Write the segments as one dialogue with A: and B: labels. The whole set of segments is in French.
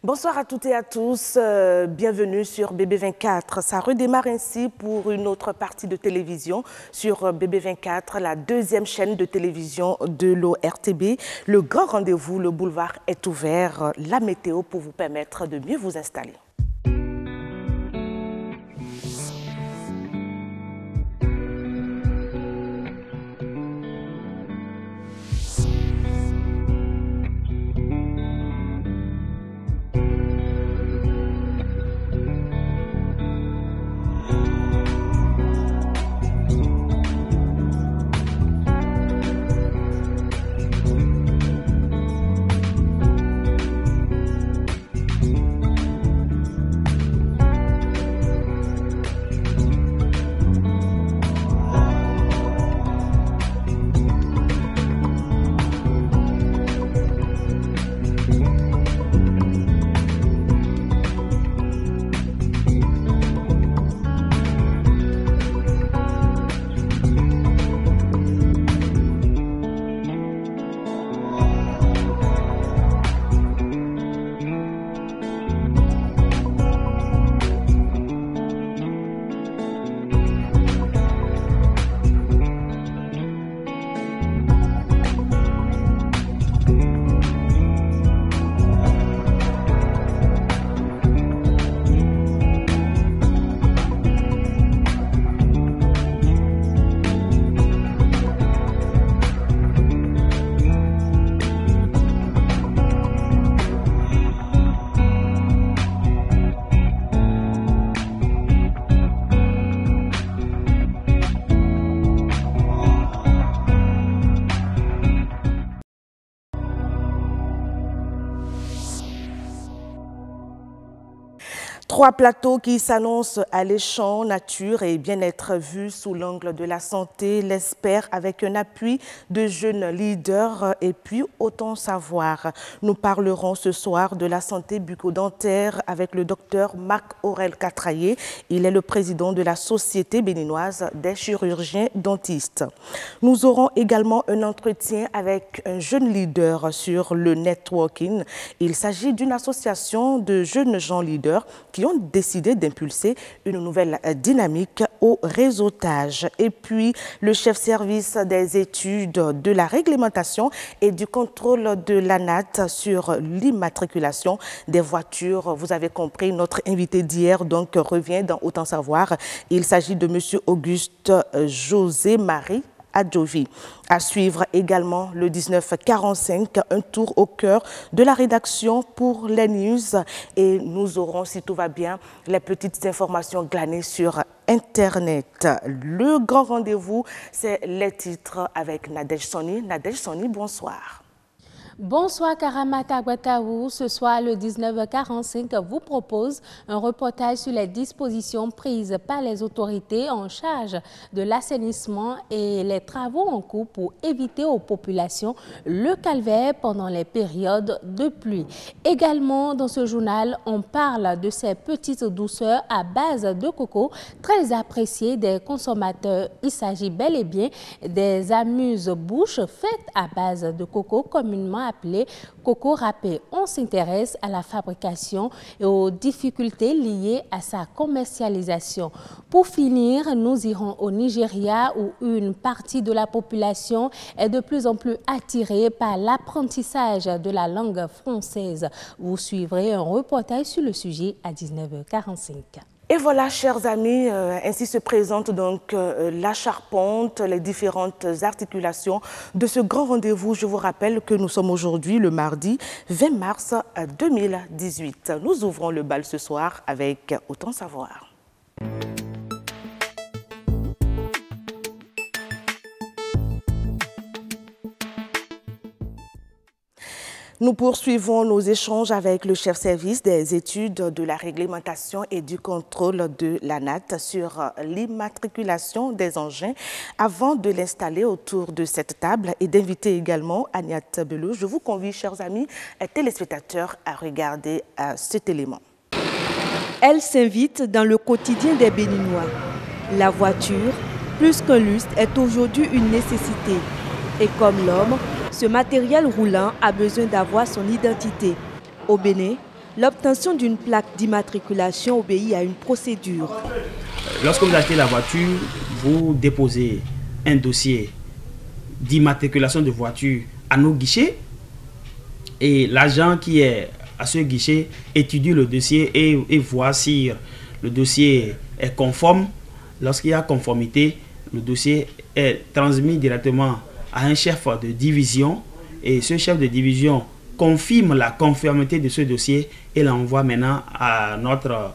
A: Bonsoir à toutes et à tous, bienvenue sur BB24. Ça redémarre ainsi pour une autre partie de télévision sur BB24, la deuxième chaîne de télévision de l'ORTB. Le grand rendez-vous, le boulevard est ouvert, la météo pour vous permettre de mieux vous installer. Trois plateaux qui s'annoncent alléchants, nature et bien-être vus sous l'angle de la santé, l'espère avec un appui de jeunes leaders et puis autant savoir. Nous parlerons ce soir de la santé bucco-dentaire avec le docteur Marc-Aurèle Catraillé. Il est le président de la Société béninoise des chirurgiens dentistes. Nous aurons également un entretien avec un jeune leader sur le networking. Il s'agit d'une association de jeunes gens leaders qui ont décidé d'impulser une nouvelle dynamique au réseautage. Et puis, le chef-service des études de la réglementation et du contrôle de l'ANAT sur l'immatriculation des voitures. Vous avez compris, notre invité d'hier donc revient dans Autant Savoir. Il s'agit de M. Auguste José-Marie Adjovi. À suivre également le 19h45, un tour au cœur de la rédaction pour les news. Et nous aurons, si tout va bien, les petites informations glanées sur Internet. Le grand rendez-vous, c'est les titres avec Nadège Soni. Nadège Soni, bonsoir.
B: Bonsoir Karamata Guataou. Ce soir, le 19h45 vous propose un reportage sur les dispositions prises par les autorités en charge de l'assainissement et les travaux en cours pour éviter aux populations le calvaire pendant les périodes de pluie. Également, dans ce journal, on parle de ces petites douceurs à base de coco très appréciées des consommateurs. Il s'agit bel et bien des amuse-bouches faites à base de coco communément appelé coco râpé. On s'intéresse à la fabrication et aux difficultés liées à sa commercialisation. Pour finir, nous irons au Nigeria où une partie de la population est de plus en plus attirée par l'apprentissage de la langue française. Vous suivrez un reportage sur le sujet à 19h45.
A: Et voilà, chers amis, ainsi se présente donc la charpente, les différentes articulations de ce grand rendez-vous. Je vous rappelle que nous sommes aujourd'hui le mardi 20 mars 2018. Nous ouvrons le bal ce soir avec Autant Savoir. Nous poursuivons nos échanges avec le chef-service des études de la réglementation et du contrôle de l'ANAT sur l'immatriculation des engins avant de l'installer autour de cette table et d'inviter également Agnès Belot. Je vous convie, chers amis téléspectateurs, à regarder cet élément.
C: Elle s'invite dans le quotidien des Béninois. La voiture, plus qu'un lustre, est aujourd'hui une nécessité. Et comme l'homme, ce matériel roulant a besoin d'avoir son identité. Au Bénin, L'obtention d'une plaque d'immatriculation obéit à une procédure.
D: Lorsque vous achetez la voiture, vous déposez un dossier d'immatriculation de voiture à nos guichets et l'agent qui est à ce guichet étudie le dossier et voit si le dossier est conforme. Lorsqu'il y a conformité, le dossier est transmis directement à un chef de division et ce chef de division confirme la conformité de ce dossier et l'envoie maintenant à notre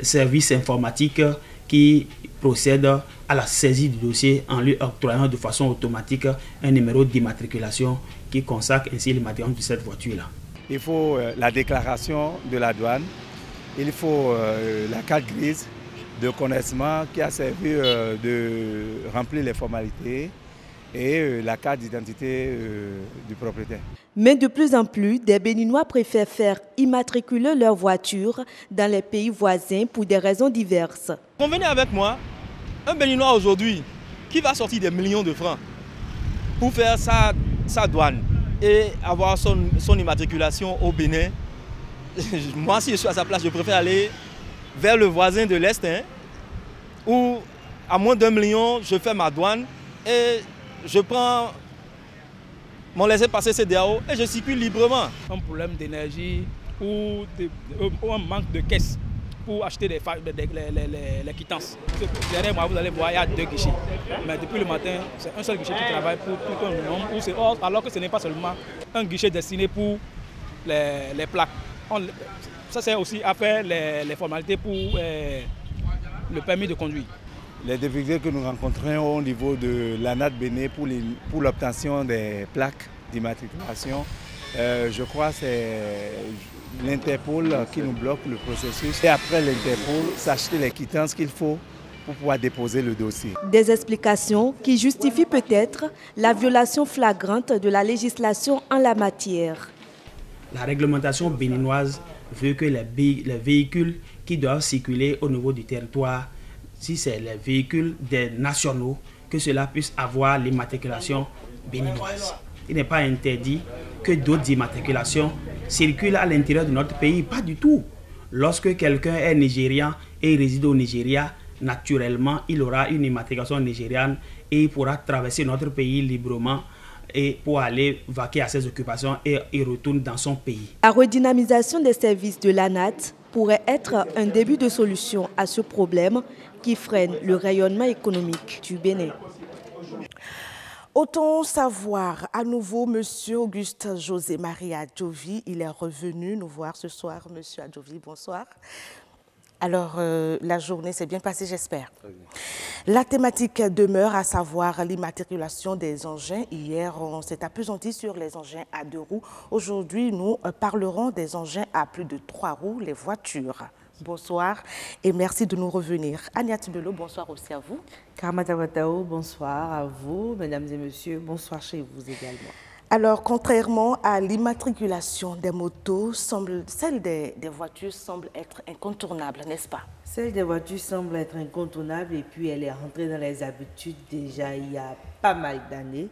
D: service informatique qui procède à la saisie du dossier en lui octroyant de façon automatique un numéro d'immatriculation qui consacre ainsi l'immatriculation de cette voiture-là.
E: Il faut la déclaration de la douane, il faut la carte grise de connaissement qui a servi de remplir les formalités et la carte d'identité du propriétaire.
C: Mais de plus en plus, des Béninois préfèrent faire immatriculer leur voiture dans les pays voisins pour des raisons diverses.
F: Convenez avec moi, un Béninois aujourd'hui qui va sortir des millions de francs pour faire sa douane et avoir son immatriculation au Bénin, moi si je suis à sa place, je préfère aller vers le voisin de l'Est, où à moins d'1 million, je fais ma douane et je prends mon laissez-passer CEDEAO et je circule librement.
G: Un problème d'énergie ou un manque de caisse pour acheter les quittances. Derrière moi, vous allez voir, il y a 2 guichets. Mais depuis le matin, c'est un seul guichet qui travaille pour tout un nombre, alors que ce n'est pas seulement un guichet destiné pour les plaques. Ça sert aussi à faire les formalités pour le permis de conduire.
E: Les difficultés que nous rencontrons au niveau de l'ANAT Bénin pour l'obtention des plaques d'immatriculation, je crois que c'est l'Interpol qui nous bloque le processus. Et après l'Interpol, s'acheter les quittances qu'il faut pour pouvoir déposer le dossier.
C: Des explications qui justifient peut-être la violation flagrante de la législation en la matière.
D: La réglementation béninoise veut que les véhicules qui doivent circuler au niveau du territoire, si c'est les véhicules des nationaux, que cela puisse avoir l'immatriculation béninoise. Il n'est pas interdit que d'autres immatriculations circulent à l'intérieur de notre pays, pas du tout. Lorsque quelqu'un est nigérian et réside au Nigeria, naturellement, il aura une immatriculation nigériane et il pourra traverser notre pays librement et pour aller vaquer à ses occupations et il retourne dans son pays.
C: La redynamisation des services de l'ANAT pourrait être un début de solution à ce problème qui freine le rayonnement économique du Bénin.
A: Autant savoir à nouveau Monsieur Auguste José Marie Adjovi. Il est revenu nous voir ce soir. Monsieur Adjovi, bonsoir. Alors, la journée s'est bien passée, j'espère. La thématique demeure, à savoir l'immatriculation des engins. Hier, on s'est appesanti sur les engins à 2 roues. Aujourd'hui, nous parlerons des engins à plus de 3 roues, les voitures. Bonsoir et merci de nous revenir. Agnès Bello, bonsoir aussi à vous.
H: Karamata Watao, bonsoir à vous, mesdames et messieurs. Bonsoir chez vous également.
A: Alors, contrairement à l'immatriculation des motos, celle des voitures semble être incontournable, n'est-ce pas?
H: Celle des voitures semble être incontournable et puis elle est rentrée dans les habitudes déjà il y a pas mal d'années.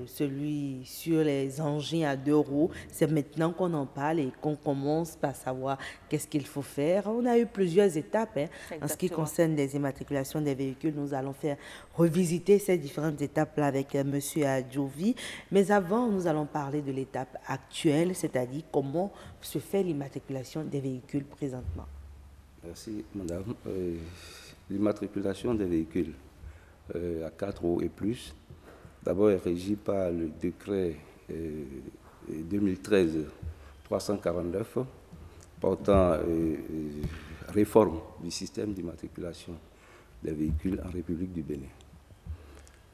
H: Celui sur les engins à 2 roues, c'est maintenant qu'on en parle et qu'on commence par savoir qu'est-ce qu'il faut faire. On a eu plusieurs étapes en ce qui concerne les immatriculations des véhicules. Nous allons faire revisiter ces différentes étapes-là avec M. Adjovi. Mais avant, nous allons parler de l'étape actuelle, c'est-à-dire comment se fait l'immatriculation des véhicules présentement.
I: Merci, madame. L'immatriculation des véhicules à 4 roues et plus, d'abord, est régie par le décret 2013-349 portant réforme du système d'immatriculation des véhicules en République du Bénin.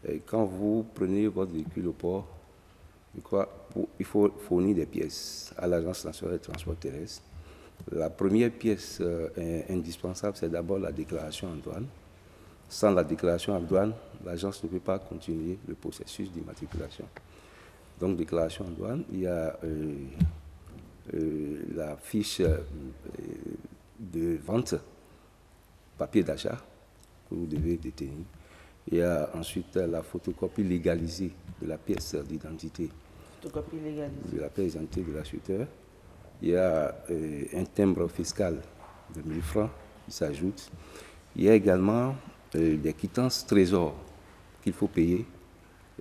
I: Et quand vous prenez votre véhicule au port, il faut fournir des pièces à l'Agence nationale des transports terrestres. La première pièce indispensable, c'est d'abord la déclaration en douane. Sans la déclaration en douane, l'agence ne peut pas continuer le processus d'immatriculation. Donc, déclaration en douane, il y a la fiche de vente, papier d'achat que vous devez détenir. Il y a ensuite la photocopie légalisée de la pièce d'identité.
H: Photocopie légalisée.
I: De la pièce d'identité de l'acheteur. Il y a un timbre fiscal de 1000 francs qui s'ajoute. Il y a également des quittances trésor qu'il faut payer.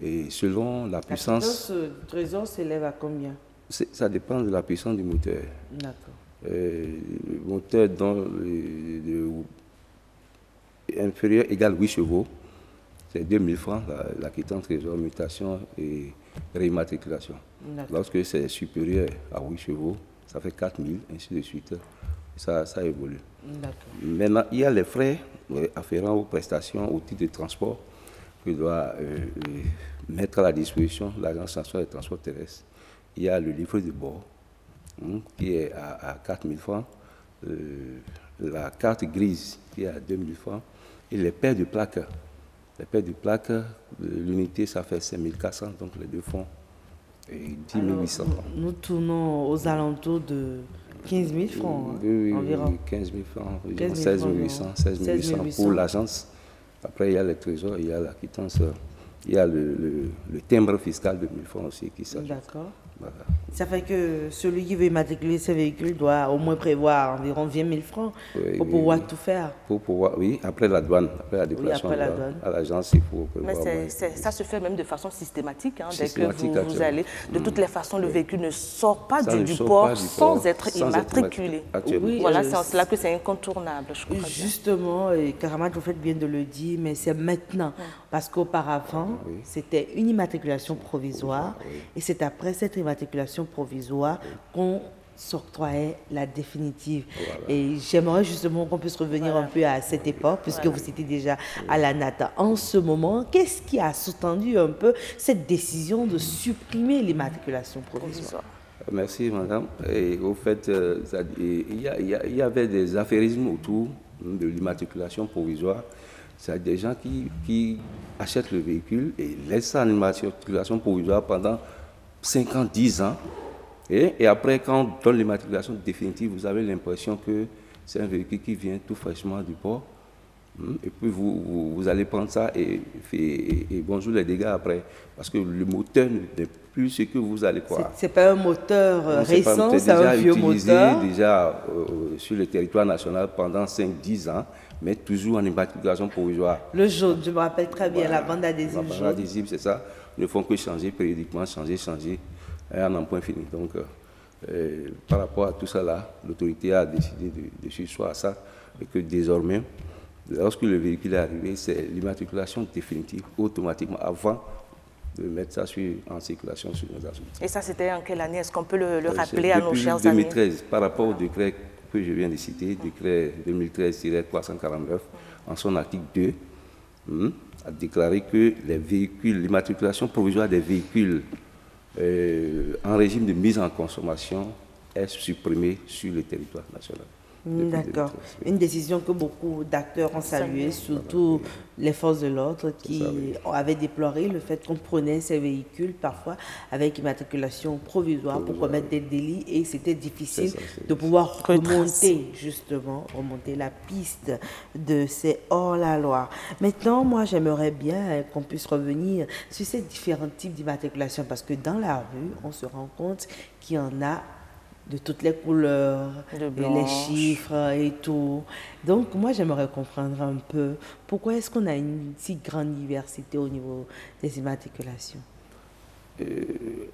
I: Et selon la puissance...
H: La quittance trésor s'élève à combien?
I: Ça dépend de la puissance du moteur.
H: D'accord.
I: Le moteur dont inférieur égale 8 chevaux, c'est 2000 francs, la quittance trésor, mutation et réimmatriculation. Lorsque c'est supérieur à 8 chevaux, ça fait 4000, ainsi de suite. Ça évolue. Maintenant, il y a les frais afférents aux prestations, au titre de transport que doit mettre à la disposition l'Agence nationale des transports terrestres. Il y a le livret de bord qui est à 4000 francs, la carte grise qui est à 2000 francs et les paires de plaques. Les paires de plaques, l'unité ça fait 5400, donc les deux font 10 800 francs.
H: Nous tournons aux alentours de 15 000 francs environ.
I: 15 000 francs, 16 800, 16 800 pour l'agence. Après, il y a les trésors, il y a la quittance, il y a le timbre fiscal de 1000 francs aussi qui s'ajoute.
H: D'accord.
I: Voilà.
H: Ça fait que celui qui veut immatriculer ses véhicules doit au moins prévoir environ 20 000 francs pour pouvoir tout faire.
I: Pour pouvoir, oui, après la douane, après la déclaration à l'agence, il faut prévoir.
A: Mais ça se fait même de façon systématique. Dès que vous allez, de toutes les façons, le véhicule ne sort pas du port sans être immatriculé. Oui, voilà, c'est en cela que c'est incontournable, je crois.
H: Justement, Karamat, vous faites bien de le dire, mais c'est maintenant. Parce qu'auparavant, c'était une immatriculation provisoire et c'est après cette immatriculation provisoire qu'on s'octroyait la définitive. Voilà. Et j'aimerais justement qu'on puisse revenir un peu à cette époque, puisque vous étiez déjà à la NATA. En ce moment, qu'est-ce qui a sous-tendu un peu cette décision de supprimer l'immatriculation provisoire?
I: Merci, madame. Et au fait, il y avait des affairismes autour de l'immatriculation provisoire. C'est des gens qui achètent le véhicule et laissent ça en immatriculation provisoire pendant 5 ans, 10 ans. Et après, quand on donne l'immatriculation définitive, vous avez l'impression que c'est un véhicule qui vient tout fraîchement du port. Et puis vous allez prendre ça et bonjour les dégâts après. Parce que le moteur n'est plus ce que vous allez croire.
H: Ce n'est pas un moteur récent, c'est un vieux moteur.
I: Déjà sur le territoire national pendant 5-10 ans, mais toujours en immatriculation provisoire.
H: Le jaune, je me rappelle très bien, la bande adhésive jaune.
I: La bande adhésive, c'est ça. Ils ne font que changer périodiquement, changer, et en un point fini. Donc, par rapport à tout ça là, l'autorité a décidé de surseoir à ça et que désormais, lorsque le véhicule est arrivé, c'est l'immatriculation définitive automatiquement avant de mettre ça en circulation sur nos assurances.
A: Et ça, c'était en quelle année? Est-ce qu'on peut le rappeler à nos chers amis?
I: 2013, par rapport au décret que je viens de citer, décret 2013-349, en son article 2, a déclaré que les véhicules, l'immatriculation provisoire des véhicules en régime de mise en consommation est supprimée sur le territoire national.
H: D'accord. Une décision que beaucoup d'acteurs ont saluée, surtout les forces de l'ordre qui avaient déploré le fait qu'on prenait ces véhicules parfois avec immatriculation provisoire pour commettre des délits et c'était difficile de pouvoir remonter la piste de ces hors-la-loi. Maintenant, moi j'aimerais bien qu'on puisse revenir sur ces différents types d'immatriculation parce que dans la rue, on se rend compte qu'il y en a de toutes les couleurs, les chiffres et tout. Donc, moi, j'aimerais comprendre un peu pourquoi est-ce qu'on a une si grande diversité au niveau des immatriculations.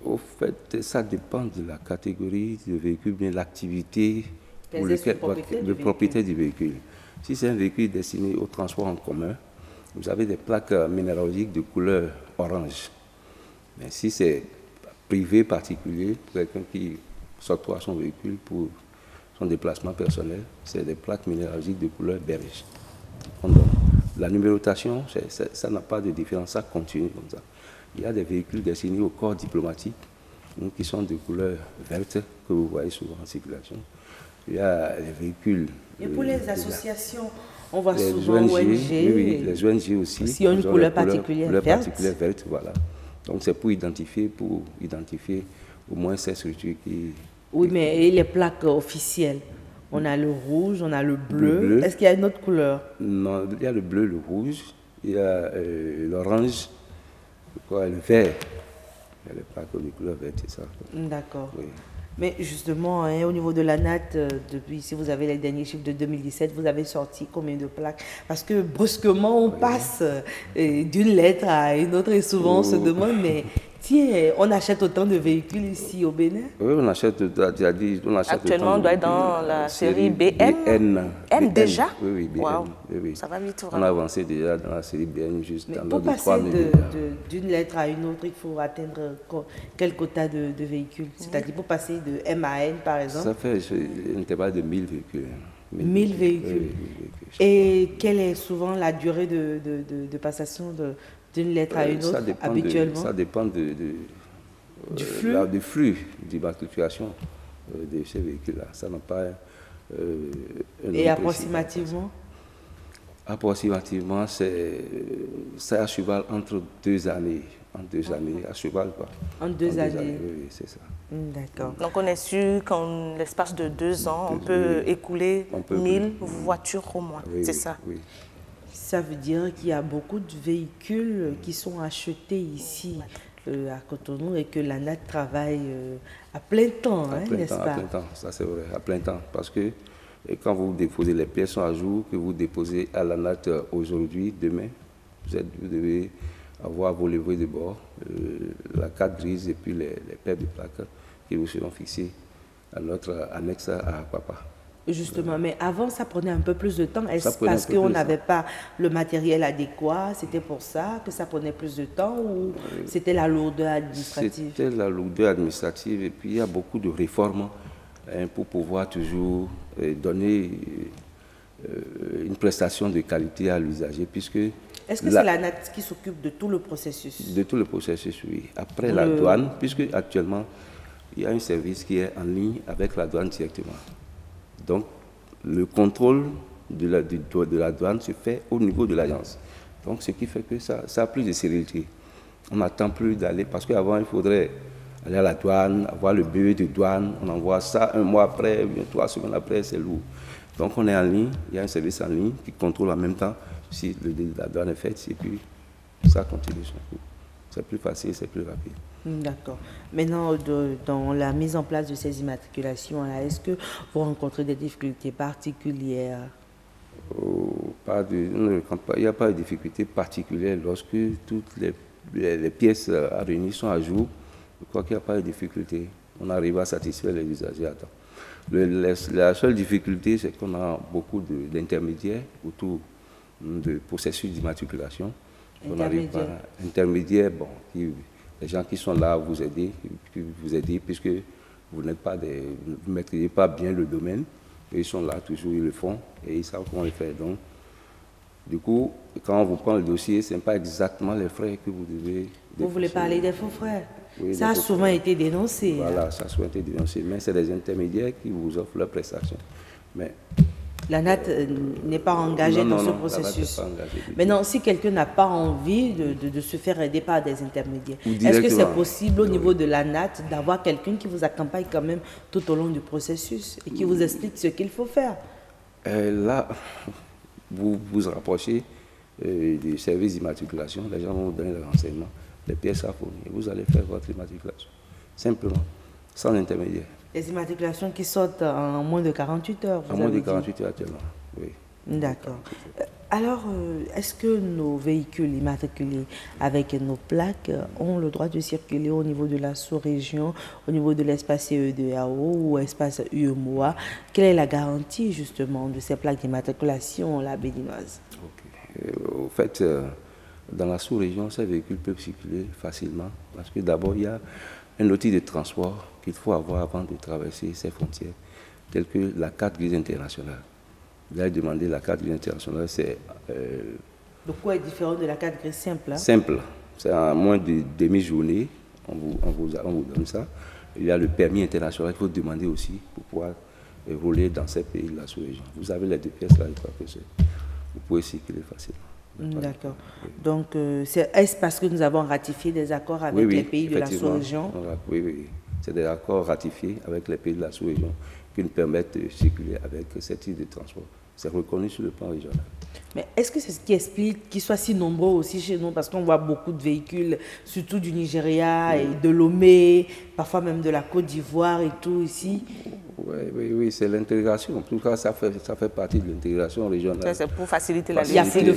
I: Au fait, ça dépend de la catégorie du véhicule, bien l'activité ou le propriétaire du véhicule. Si c'est un véhicule destiné au transport en commun, vous avez des plaques minéralogiques de couleur orange. Mais si c'est privé, particulier, pour quelqu'un qui s'octroie son véhicule pour son déplacement personnel, c'est des plaques minéralogiques de couleur beige. La numérotation, ça n'a pas de différence, ça continue comme ça. Il y a des véhicules destinés au corps diplomatique, qui sont de couleur verte, que vous voyez souvent en circulation. Il y a les véhicules...
H: Et pour les associations, on voit souvent ONG.
I: Oui, les ONG aussi.
H: S'il y a une couleur particulière
I: verte, voilà. Donc c'est pour identifier au moins ces structures qui...
H: Oui, mais et les plaques officielles? On a le rouge, on a le bleu. Est-ce qu'il y a une autre couleur?
I: Non, il y a le bleu, le rouge, il y a l'orange, le vert. Il y a les plaques de couleur verte, c'est ça.
H: D'accord.
I: Oui.
H: Mais justement, hein, au niveau de l'ANAT, depuis, si vous avez les derniers chiffres de 2017, vous avez sorti combien de plaques? Parce que brusquement, on passe d'une lettre à une autre et souvent on se demande, mais tiens, on achète autant de véhicules ici au Bénin?
I: Oui, on achète,
A: Actuellement, on doit être dans la série BN. N déjà?
I: Oui, BN.
A: Wow.
I: Oui.
A: Ça va vite.
I: On a avancé déjà dans la série BN juste
H: Mais
I: dans
H: pour
I: l'ordre de 3
H: passer
I: 000
H: d'une lettre à une autre, il faut atteindre quel quota de véhicules? C'est-à-dire pour passer de M à N, par exemple?
I: Ça fait un intervalle de 1000 véhicules.
H: 1000 véhicules. Et quelle est souvent la durée de passation d'une lettre à une autre habituellement?
I: Ça dépend du flux d'immatriculation de ces véhicules-là. Ça n'a pas
H: et approximativement?
I: Approximativement, c'est à cheval entre 2 années. En 2 années, à cheval, quoi.
H: En 2 années.
I: Oui, c'est ça.
H: D'accord.
A: Donc on est sûr qu'en l'espace de 2 ans, on peut écouler 1000 voitures au moins. C'est ça?
I: Oui.
H: Ça veut dire qu'il y a beaucoup de véhicules qui sont achetés ici à Cotonou et que l'ANAT travaille à plein temps, n'est-ce pas?
I: À plein temps, ça c'est vrai, à plein temps. Parce que quand vous déposez les pièces sont à jour, que vous déposez à l'ANAT aujourd'hui, demain, vous devez avoir vos livrets de bord, la carte grise et puis les paires de plaques qui vous seront fixées à notre annexe à Papa.
H: Justement, mais avant, ça prenait un peu plus de temps. Est-ce parce qu'on n'avait pas le matériel adéquat? C'était pour ça que ça prenait plus de temps ou c'était la lourdeur administrative?
I: C'était la lourdeur administrative et puis il y a beaucoup de réformes pour pouvoir toujours donner une prestation de qualité à l'usager puisque...
H: Est-ce que c'est l'ANAT qui s'occupe de tout le processus?
I: De tout le processus, oui. Après la douane, puisque actuellement, il y a un service qui est en ligne avec la douane directement. Donc, le contrôle de la douane se fait au niveau de l'agence. Donc, ce qui fait que ça a plus de sérénité. On n'attend plus d'aller, parce qu'avant, il faudrait aller à la douane, avoir le BE de douane, on envoie ça 1 mois après, 3 semaines après, c'est lourd. Donc, on est en ligne, il y a un service en ligne qui contrôle en même temps si la douane est faite, et puis ça continue son cours. C'est plus facile, c'est plus rapide.
H: D'accord. Maintenant, dans la mise en place de ces immatriculations, est-ce que vous rencontrez des difficultés particulières?
I: Il n'y a pas de difficultés particulières lorsque toutes les pièces à réunir sont à jour. Je crois qu'il n'y a pas de difficulté. On arrive à satisfaire les usagers à temps. La seule difficulté, c'est qu'on a beaucoup d'intermédiaires autour du processus d'immatriculation. On arrive par intermédiaires, les gens qui sont là vous aider puisque vous ne maîtrisez pas bien le domaine. Et ils sont là toujours, ils le font et ils savent comment le faire. Donc, du coup, quand on vous prend le dossier, ce n'est pas exactement les frais que vous devez...
H: Vous voulez parler des faux frais?
I: Oui,
H: ça a souvent été dénoncé.
I: Voilà, ça a souvent été dénoncé, mais c'est des intermédiaires qui vous offrent leurs prestations. Mais
H: l'ANAT n'est pas engagée dans ce processus. Maintenant, si quelqu'un n'a pas envie de se faire aider par des intermédiaires, est-ce que c'est possible au niveau de l'ANAT d'avoir quelqu'un qui vous accompagne quand même tout au long du processus et qui vous explique ce qu'il faut faire?
I: Là, vous vous rapprochez du service d'immatriculation, les gens vont vous donner les renseignements, les pièces à fournir, vous allez faire votre immatriculation, simplement, sans intermédiaire.
H: Les immatriculations qui sortent en moins de 48 heures, vous
I: en moins de 48 heures actuellement, oui.
H: D'accord. Alors, est-ce que nos véhicules immatriculés avec nos plaques ont le droit de circuler au niveau de la sous-région, au niveau de l'espace CEDEAO ou espace UEMOA? Quelle est la garantie justement de ces plaques d'immatriculation, la béninoise?
I: Au fait, dans la sous-région, ces véhicules peuvent circuler facilement parce que d'abord, il y a un outil de transport qu'il faut avoir avant de traverser ces frontières, telle que la carte grise internationale. Vous allez demander la carte grise internationale, c'est...
H: De quoi est différent de la carte grise simple?
I: Simple. C'est en moins de demi-journée, on vous donne ça. Il y a le permis international qu'il faut demander aussi pour pouvoir rouler dans ces pays de la sous-région. Vous avez les 2 pièces là, je crois que vous pouvez circuler facilement.
H: D'accord. Donc, est-ce parce que nous avons ratifié des accords avec les pays de la sous-région?
I: Oui. C'est des accords ratifiés avec les pays de la sous-région qui nous permettent de circuler avec ce type de transport. C'est reconnu sur le plan régional.
H: Mais est-ce que c'est ce qui explique qu'ils soient si nombreux aussi chez nous? Parce qu'on voit beaucoup de véhicules, surtout du Nigeria et de Lomé, parfois même de la Côte d'Ivoire et tout ici.
I: Oui, c'est l'intégration. En tout cas, ça fait partie de l'intégration régionale.
A: C'est pour faciliter la
I: circulation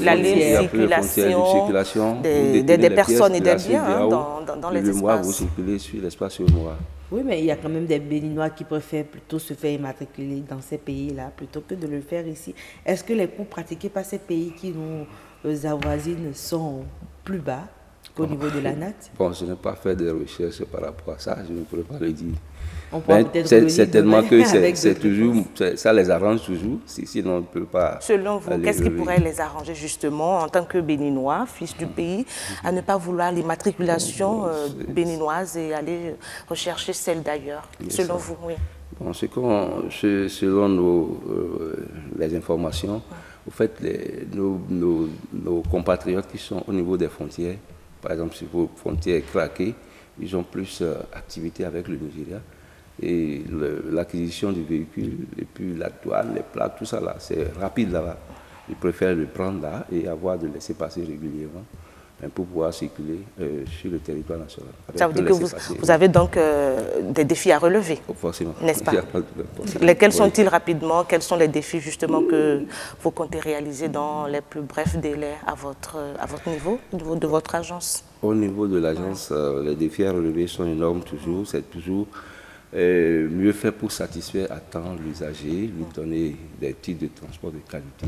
A: des personnes et des biens dans les espaces.
I: Vous circulez sur l'espace UEMOA.
H: Oui, mais il y a quand même des Béninois qui préfèrent plutôt se faire immatriculer dans ces pays-là plutôt que de le faire ici. Est-ce que les coûts pratiqués par ces pays qui nous avoisinent sont plus bas qu'au niveau de l'ANAT?
I: Bon, je n'ai pas fait de recherches par rapport à ça, je ne pourrais pas le dire.
H: C'est
I: tellement que c'est toujours, ça les arrange toujours, sinon on ne peut pas.
A: Selon vous, qu'est-ce qui pourrait les arranger justement en tant que Béninois, fils du pays, à ne pas vouloir l'immatriculation béninoise et aller rechercher celle d'ailleurs? Selon vous, oui.
I: Bon, selon les informations, au fait, nos compatriotes qui sont au niveau des frontières, par exemple, si vos frontières craquées, ils ont plus d'activité avec le Nigeria. Et l'acquisition du véhicule, et puis la douane, les plaques, tout ça là, c'est rapide là-bas. Ils préfèrent le prendre là et avoir de laisser passer régulièrement pour pouvoir circuler sur le territoire national.
A: Ça veut dire que vous avez donc des défis à relever, n'est-ce pas? Lesquels sont-ils rapidement? Quels sont les défis justement que vous comptez réaliser dans les plus brefs délais à votre niveau, au niveau de votre agence?
I: Au niveau de l'agence, les défis à relever sont énormes toujours. C'est toujours mieux fait pour satisfaire à temps l'usager, lui donner des titres de transport de qualité,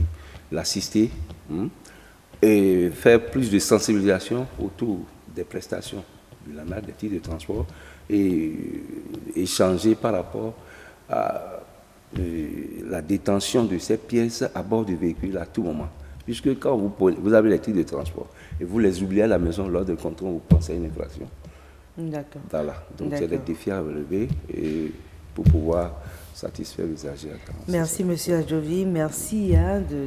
I: l'assister et faire plus de sensibilisation autour des prestations de l'ANAT, des titres de transport, et échanger par rapport à la détention de ces pièces à bord du véhicule à tout moment. Puisque quand vous avez les titres de transport et vous les oubliez à la maison lors du contrôle, vous pensez à une infraction.
H: D'accord.
I: Voilà. Donc c'est des défis à relever et pour pouvoir satisfaire l'usager.
H: Merci Monsieur Adjovi, merci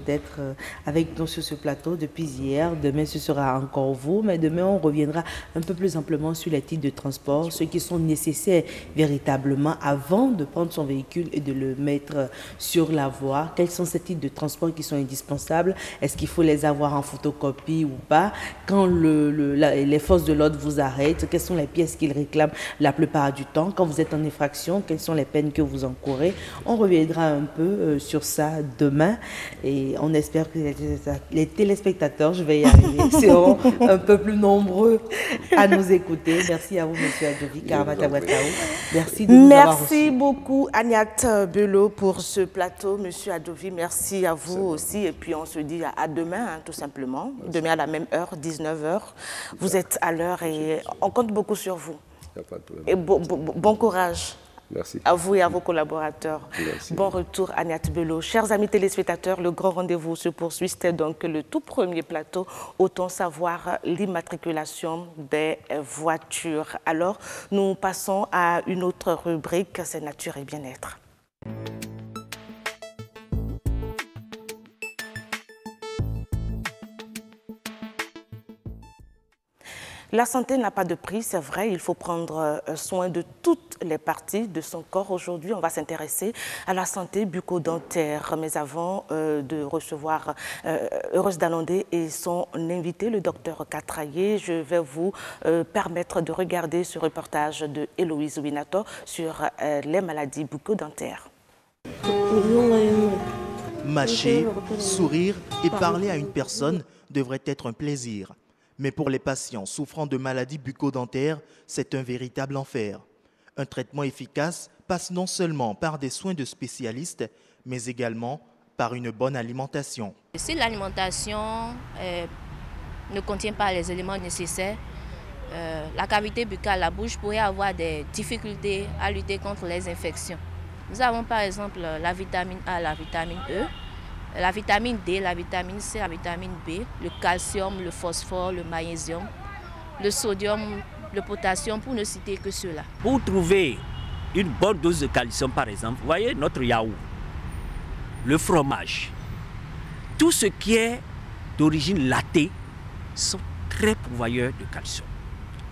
H: d'être avec nous sur ce plateau depuis hier. Demain ce sera encore vous, mais demain on reviendra un peu plus amplement sur les titres de transport, ceux qui sont nécessaires véritablement avant de prendre son véhicule et de le mettre sur la voie. Quels sont ces titres de transport qui sont indispensables? Est-ce qu'il faut les avoir en photocopie ou pas? Quand les forces de l'ordre vous arrêtent, quelles sont les pièces qu'ils réclament la plupart du temps? Quand vous êtes en infraction, quelles sont les peines que vous encourez? On reviendra un peu sur ça demain et on espère que les téléspectateurs, je vais y arriver, seront un peu plus nombreux à nous écouter. Merci à vous, Monsieur Adjovi Karamata Ouattao. Merci de nous avoir reçus.
A: Merci beaucoup, Agnat Bello, pour ce plateau. Monsieur Adjovi, merci à vous aussi. Et puis, on se dit à demain, tout simplement. Merci. Demain à la même heure, 19h. Vous êtes à l'heure et on compte beaucoup sur vous. Et bon courage.
I: Merci.
A: À vous et à vos collaborateurs.
I: Merci.
A: Bon retour, Agnat Bello. Chers amis téléspectateurs, le grand rendez-vous se poursuit. C'était donc le tout premier plateau. Autant savoir l'immatriculation des voitures. Alors, nous passons à une autre rubrique, c'est nature et bien-être. La santé n'a pas de prix, c'est vrai, il faut prendre soin de toutes les parties de son corps. Aujourd'hui, on va s'intéresser à la santé bucco-dentaire. Mais avant de recevoir Heureuse Dalandé et son invité, le docteur Katraye, je vais vous permettre de regarder ce reportage de Héloïse Winato sur les maladies bucco-dentaires.
J: Mâcher, sourire et parler à une personne devrait être un plaisir. Mais pour les patients souffrant de maladies bucco-dentaires, c'est un véritable enfer. Un traitement efficace passe non seulement par des soins de spécialistes, mais également par une bonne alimentation.
K: Si l'alimentation ne contient pas les éléments nécessaires, la cavité buccale, la bouche pourrait avoir des difficultés à lutter contre les infections. Nous avons par exemple la vitamine A, la vitamine E, la vitamine D, la vitamine C, la vitamine B, le calcium, le phosphore, le magnésium, le sodium, le potassium, pour ne citer que ceux-là.
L: Pour trouver une bonne dose de calcium, par exemple, vous voyez notre yaourt, le fromage, tout ce qui est d'origine latée sont très pourvoyeurs de calcium.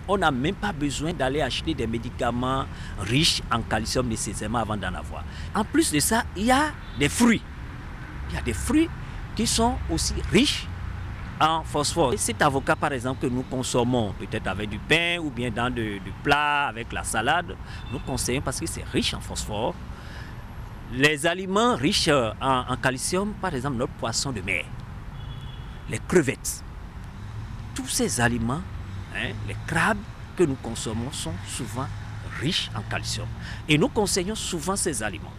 L: On n'a même pas besoin d'aller acheter des médicaments riches en calcium nécessairement avant d'en avoir. En plus de ça, il y a des fruits. il y a des fruits qui sont aussi riches en phosphore. Et cet avocat, par exemple, que nous consommons peut-être avec du pain ou bien dans du plat, avec la salade, nous conseillons parce que c'est riche en phosphore. Les aliments riches en calcium, par exemple notre poisson de mer, les crevettes, tous ces aliments, les crabes que nous consommons sont souvent riches en calcium. Et nous conseillons souvent ces aliments.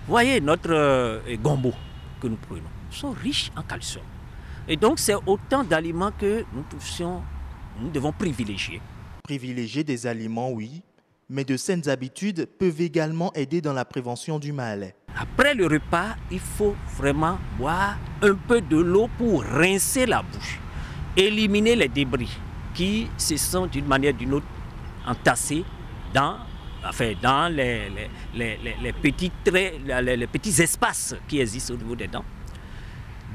L: Vous voyez, notre gombo que nous prenons sont riches en calcium. Et donc, c'est autant d'aliments que nous devons privilégier.
J: Privilégier des aliments, oui, mais de saines habitudes peuvent également aider dans la prévention du mal.
L: Après le repas, il faut vraiment boire un peu de l'eau pour rincer la bouche, éliminer les débris qui se sont d'une manière ou d'une autre entassés dans les petits espaces qui existent au niveau des dents.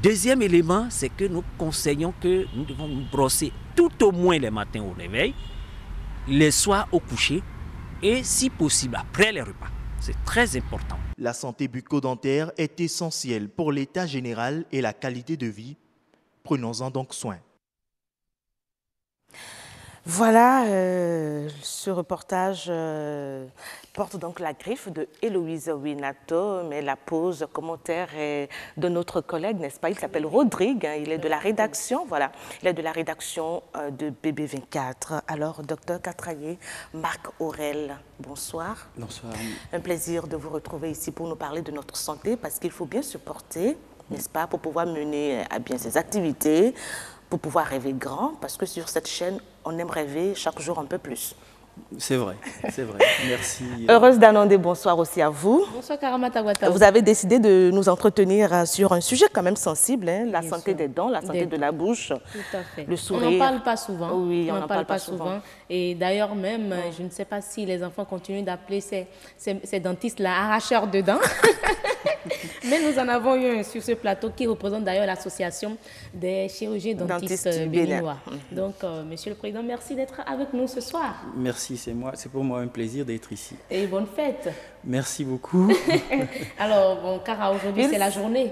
L: Deuxième élément, c'est que nous conseillons que nous devons nous brosser tout au moins les matins au réveil, les soirs au coucher et si possible après les repas. C'est très important.
J: La santé bucco-dentaire est essentielle pour l'état général et la qualité de vie. Prenons-en donc soin.
A: Voilà, ce reportage porte donc la griffe de Héloïse Winato, mais la pause commentaire est de notre collègue, n'est-ce pas? Il s'appelle Rodrigue, il est de la rédaction, voilà, il est de la rédaction de BB24. Alors, docteur Catraillé, Marc Aurel, bonsoir.
M: Bonsoir.
A: Un plaisir de vous retrouver ici pour nous parler de notre santé, parce qu'il faut bien se porter, n'est-ce pas, pour pouvoir mener à bien ses activités, pour pouvoir rêver grand, parce que sur cette chaîne, on aime rêver chaque jour un peu plus.
M: C'est vrai, c'est vrai. Merci.
A: Heureuse d'annoncer bonsoir aussi à vous.
K: Bonsoir Karamata Ouattara.
A: Vous avez décidé de nous entretenir sur un sujet quand même sensible, hein, la santé des dents, la santé de la bouche,
K: tout à fait.
A: Le sourire.
K: On n'en parle pas souvent.
A: Oui,
K: on n'en parle pas souvent. Et d'ailleurs même, je ne sais pas si les enfants continuent d'appeler ces dentistes-là arracheurs de dents. Mais nous en avons eu un sur ce plateau qui représente d'ailleurs l'association des chirurgiens dentistes béninois. Donc, Monsieur le Président, merci d'être avec nous ce soir.
M: Merci, c'est pour moi un plaisir d'être ici.
K: Et bonne fête.
M: Merci beaucoup.
K: Alors, bon, Cara, aujourd'hui, c'est la journée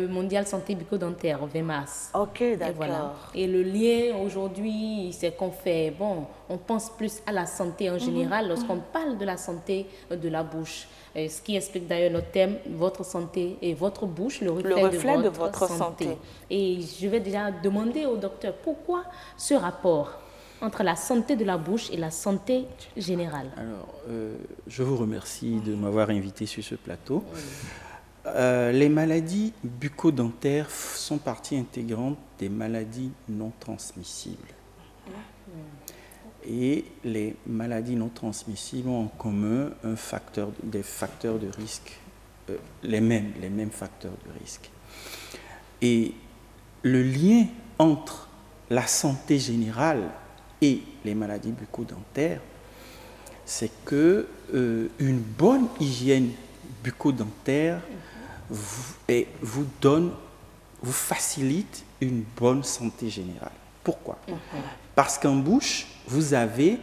K: mondiale santé bucco-dentaire, 20 mars.
A: Ok, d'accord.
K: Voilà. Et le lien aujourd'hui, c'est qu'on fait, bon, on pense plus à la santé en général lorsqu'on parle de la santé de la bouche. Ce qui explique d'ailleurs notre thème, votre santé et votre bouche, le reflet de votre santé. Et je vais déjà demander au docteur pourquoi ce rapport entre la santé de la bouche et la santé générale.
M: Alors, je vous remercie de m'avoir invité sur ce plateau. Les maladies bucco-dentaires sont partie intégrante des maladies non transmissibles. Et les maladies non transmissibles ont en commun des facteurs de risque, les mêmes facteurs de risque. Et le lien entre la santé générale et les maladies bucco-dentaires, c'est que une bonne hygiène bucco-dentaire vous facilite une bonne santé générale. Pourquoi? Parce qu'en bouche, vous avez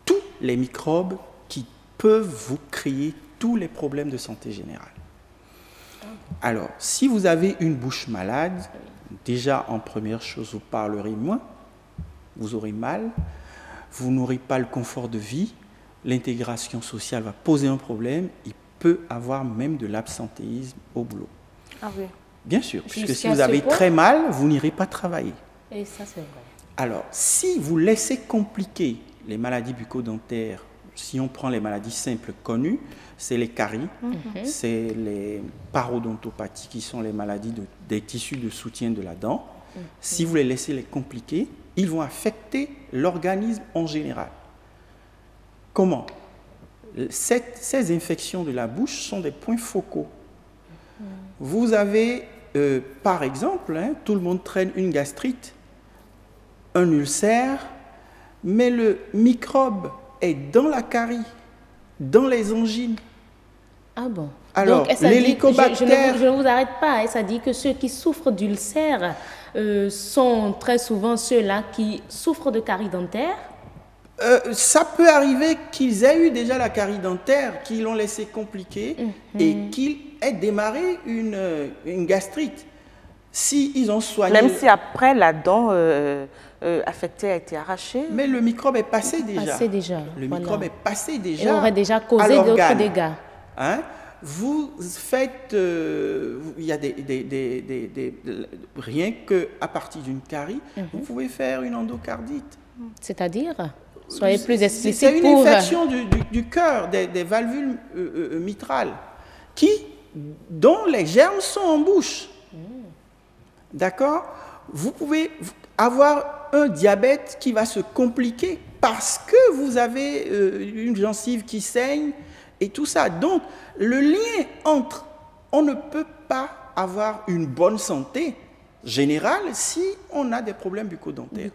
M: tous les microbes qui peuvent vous créer tous les problèmes de santé générale. Alors, si vous avez une bouche malade, déjà en première chose, vous parlerez moins, vous aurez mal, vous n'aurez pas le confort de vie, l'intégration sociale va poser un problème, il peut avoir même de l'absentéisme au boulot.
A: Ah oui.
M: Bien sûr, puisque si vous avez très mal, vous n'irez pas travailler.
K: Et ça, c'est vrai.
M: Alors, si vous laissez compliquer les maladies bucco-dentaires, si on prend les maladies simples connues, c'est les caries, c'est les parodontopathies qui sont les maladies des tissus de soutien de la dent. Si vous les laissez les compliquer, ils vont affecter l'organisme en général. Comment? Ces infections de la bouche sont des points focaux. Vous avez, par exemple, tout le monde traîne une gastrite, un ulcère, mais le microbe est dans la carie, dans les angines.
K: Ah bon?
M: Alors, l'hélicobactère...
K: Je ne vous arrête pas, ça dit que ceux qui souffrent d'ulcères sont très souvent ceux-là qui souffrent de caries dentaires.
M: Ça peut arriver qu'ils aient eu déjà la carie dentaire, qu'ils l'ont laissé compliquer et qu'ils aient démarré une gastrite. Si ils ont soigné...
A: Même si après la dent affectée a été arrachée.
M: Mais le microbe est passé déjà. Le microbe est passé déjà.
B: Il aurait déjà causé d'autres dégâts.
M: Hein? Vous faites... il y a rien qu'à partir d'une carie, vous pouvez faire une endocardite.
B: C'est-à-dire? Soyez plus explicite.
M: C'est une infection du cœur, des valvules mitrales, dont les germes sont en bouche. D'accord? Vous pouvez avoir un diabète qui va se compliquer parce que vous avez une gencive qui saigne et tout ça. Donc, le lien entre... On ne peut pas avoir une bonne santé générale si on a des problèmes bucco-dentaires.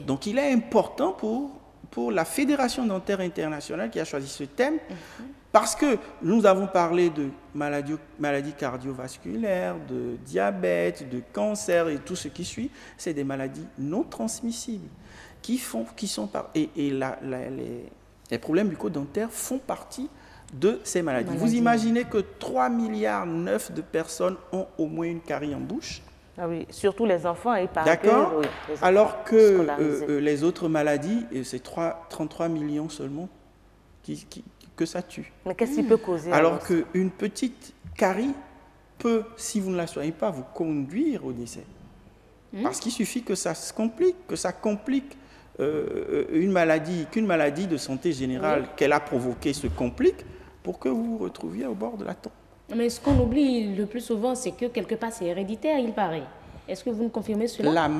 M: Donc, il est important pour la Fédération dentaire internationale qui a choisi ce thème, parce que nous avons parlé de maladies cardiovasculaires, de diabète, de cancer et tout ce qui suit. C'est des maladies non transmissibles les problèmes bucco-dentaires font partie de ces maladies. Vous imaginez que 3,9 milliards de personnes ont au moins une carie en bouche.
A: Ah oui, surtout les enfants.
M: D'accord. Alors que les autres maladies, c'est 33 millions seulement que ça tue.
A: Mais qu'est-ce qui peut causer?
M: Alors qu'une petite carie peut, si vous ne la soignez pas, vous conduire au décès. Parce qu'il suffit que ça se complique, qu'une maladie de santé générale qu'elle a provoquée se complique pour que vous vous retrouviez au bord de la tombe.
B: Mais ce qu'on oublie le plus souvent, c'est que quelque part, c'est héréditaire, il paraît. Est-ce que vous nous confirmez cela?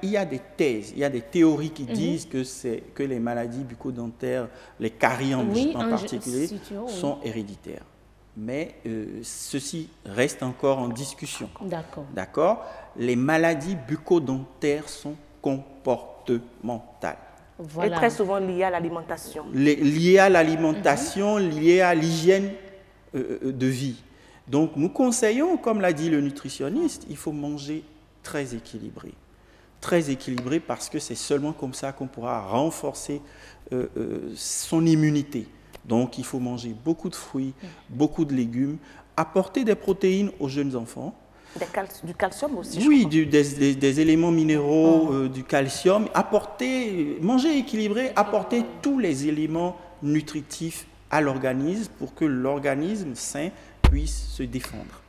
M: Il y a des thèses, il y a des théories qui disent que les maladies bucco-dentaires, les caries en particulier, sont héréditaires. Mais ceci reste encore en discussion. D'accord. Les maladies bucco-dentaires sont comportementales.
A: Et très souvent liées à l'alimentation.
M: Liées à l'alimentation, liées à l'hygiène de vie. Donc nous conseillons, comme l'a dit le nutritionniste, il faut manger très équilibré. Très équilibré parce que c'est seulement comme ça qu'on pourra renforcer son immunité. Donc il faut manger beaucoup de fruits, beaucoup de légumes, apporter des protéines aux jeunes enfants.
A: Du calcium aussi,
M: oui, des éléments minéraux, du calcium. Manger équilibré, apporter tous les éléments nutritifs à l'organisme pour que l'organisme sain puisse se défendre.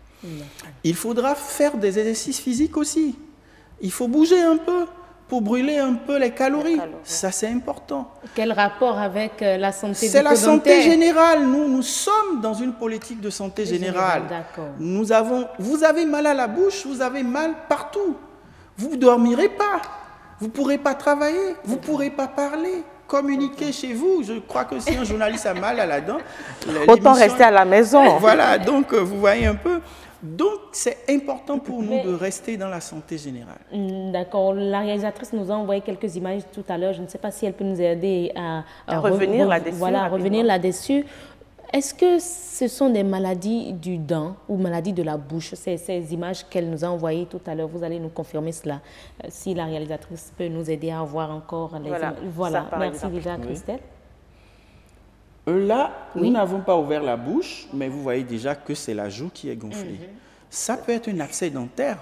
M: Il faudra faire des exercices physiques aussi. Il faut bouger un peu pour brûler un peu les calories. Ça, c'est important.
B: Quel rapport avec la santé?
M: C'est la santé générale. Nous sommes dans une politique de santé générale. Vous avez mal à la bouche, vous avez mal partout. Vous ne dormirez pas. Vous ne pourrez pas travailler. Vous ne pourrez pas parler. Communiquer chez vous. Je crois que si un journaliste a mal à la dent,
A: autant rester à la maison.
M: Voilà, donc vous voyez un peu. Donc, c'est important pour nous de rester dans la santé générale.
B: D'accord. La réalisatrice nous a envoyé quelques images tout à l'heure. Je ne sais pas si elle peut nous aider à
A: revenir là-dessus.
B: Voilà, revenir là-dessus. Est-ce que ce sont des maladies du dent ou maladies de la bouche? Ces images qu'elle nous a envoyées tout à l'heure, vous allez nous confirmer cela. Si la réalisatrice peut nous aider à voir encore les images. Voilà. Merci déjà, Christelle.
M: Là, nous n'avons pas ouvert la bouche, mais vous voyez déjà que c'est la joue qui est gonflée. Ça peut être un abcès dentaire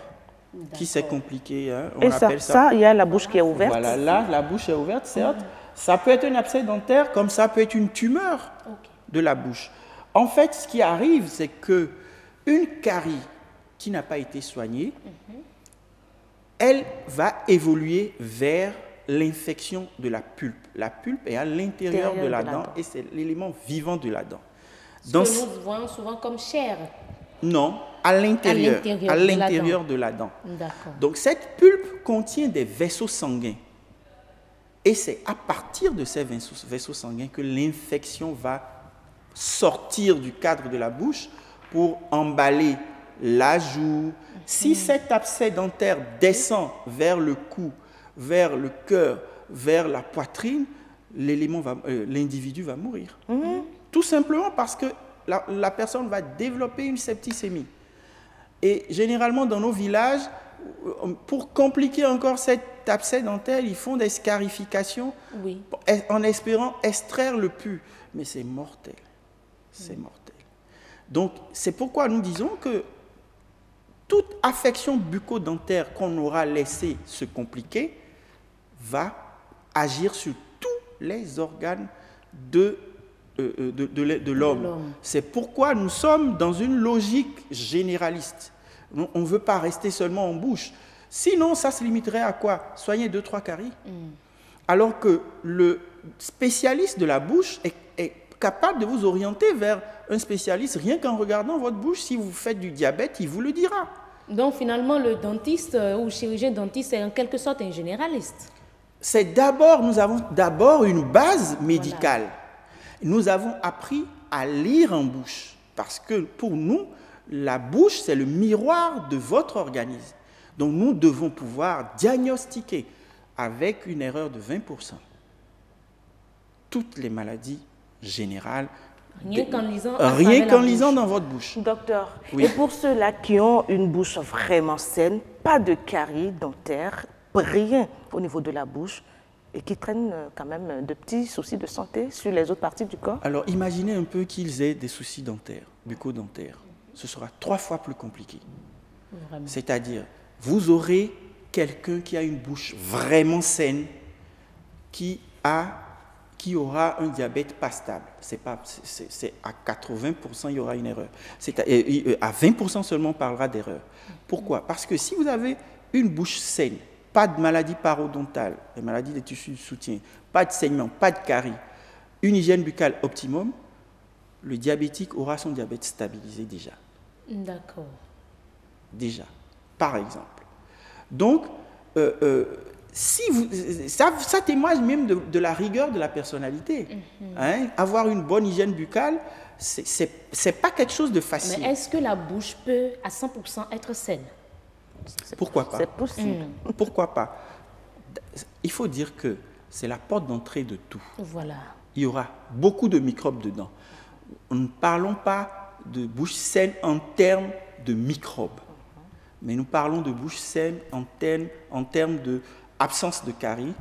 M: qui s'est compliqué. Hein.
A: Et ça, il y a la bouche qui est ouverte.
M: Voilà, là, la bouche est ouverte, certes. Ça peut être un abcès dentaire, comme ça peut être une tumeur de la bouche. En fait, ce qui arrive, c'est qu'une carie qui n'a pas été soignée, elle va évoluer vers l'infection de la pulpe. La pulpe est à l'intérieur de la dent et c'est l'élément vivant de la dent.
B: Donc, ce que nous voyons souvent comme chair.
M: Non, à l'intérieur de la dent. Donc cette pulpe contient des vaisseaux sanguins. Et c'est à partir de ces vaisseaux sanguins que l'infection va sortir du cadre de la bouche pour emballer la joue. Si cet abcès dentaire descend vers le cou, vers le cœur, vers la poitrine, l'individu va mourir. Tout simplement parce que la personne va développer une septicémie. Et généralement, dans nos villages, pour compliquer encore cette abcès dentaire, ils font des scarifications en espérant extraire le pus. Mais c'est mortel. C'est mortel. Donc, c'est pourquoi nous disons que toute affection bucco-dentaire qu'on aura laissé se compliquer va agir sur tous les organes de l'homme. C'est pourquoi nous sommes dans une logique généraliste. On ne veut pas rester seulement en bouche. Sinon, ça se limiterait à quoi? Soigner 2-3 caries. Alors que le spécialiste de la bouche est capable de vous orienter vers un spécialiste rien qu'en regardant votre bouche. Si vous faites du diabète, il vous le dira.
N: Donc finalement, le dentiste ou chirurgien dentiste est en quelque sorte un généraliste.
M: Nous avons d'abord une base médicale. Voilà. Nous avons appris à lire en bouche. Parce que pour nous, la bouche, c'est le miroir de votre organisme. Donc nous devons pouvoir diagnostiquer avec une erreur de 20% toutes les maladies générales.
N: Rien
M: qu'en lisant dans votre bouche.
A: Docteur, et pour ceux-là qui ont une bouche vraiment saine, pas de caries dentaires, rien au niveau de la bouche, et qui traînent quand même de petits soucis de santé sur les autres parties du corps?
M: Alors imaginez un peu qu'ils aient des soucis dentaires, bucco-dentaires. Ce sera 3 fois plus compliqué. C'est-à-dire, vous aurez quelqu'un qui a une bouche vraiment saine, qui aura un diabète pas stable. C'est à 80%, il y aura une erreur. À 20% seulement, on parlera d'erreur. Pourquoi? Parce que si vous avez une bouche saine, pas de maladie parodontale, des maladies des tissus de soutien, pas de saignement, pas de caries, une hygiène buccale optimum, le diabétique aura son diabète stabilisé déjà.
N: D'accord.
M: Déjà, par exemple. Donc, ça témoigne même de la rigueur de la personnalité. Avoir une bonne hygiène buccale, c'est pas quelque chose de facile.
N: Mais est-ce que la bouche peut à 100% être saine?
M: Pourquoi pas?
A: C'est possible.
M: Pourquoi pas? Il faut dire que c'est la porte d'entrée de tout.
N: Voilà.
M: Il y aura beaucoup de microbes dedans. Nous ne parlons pas de bouche saine en termes de microbes, mais nous parlons de bouche saine en termes de absence de caries,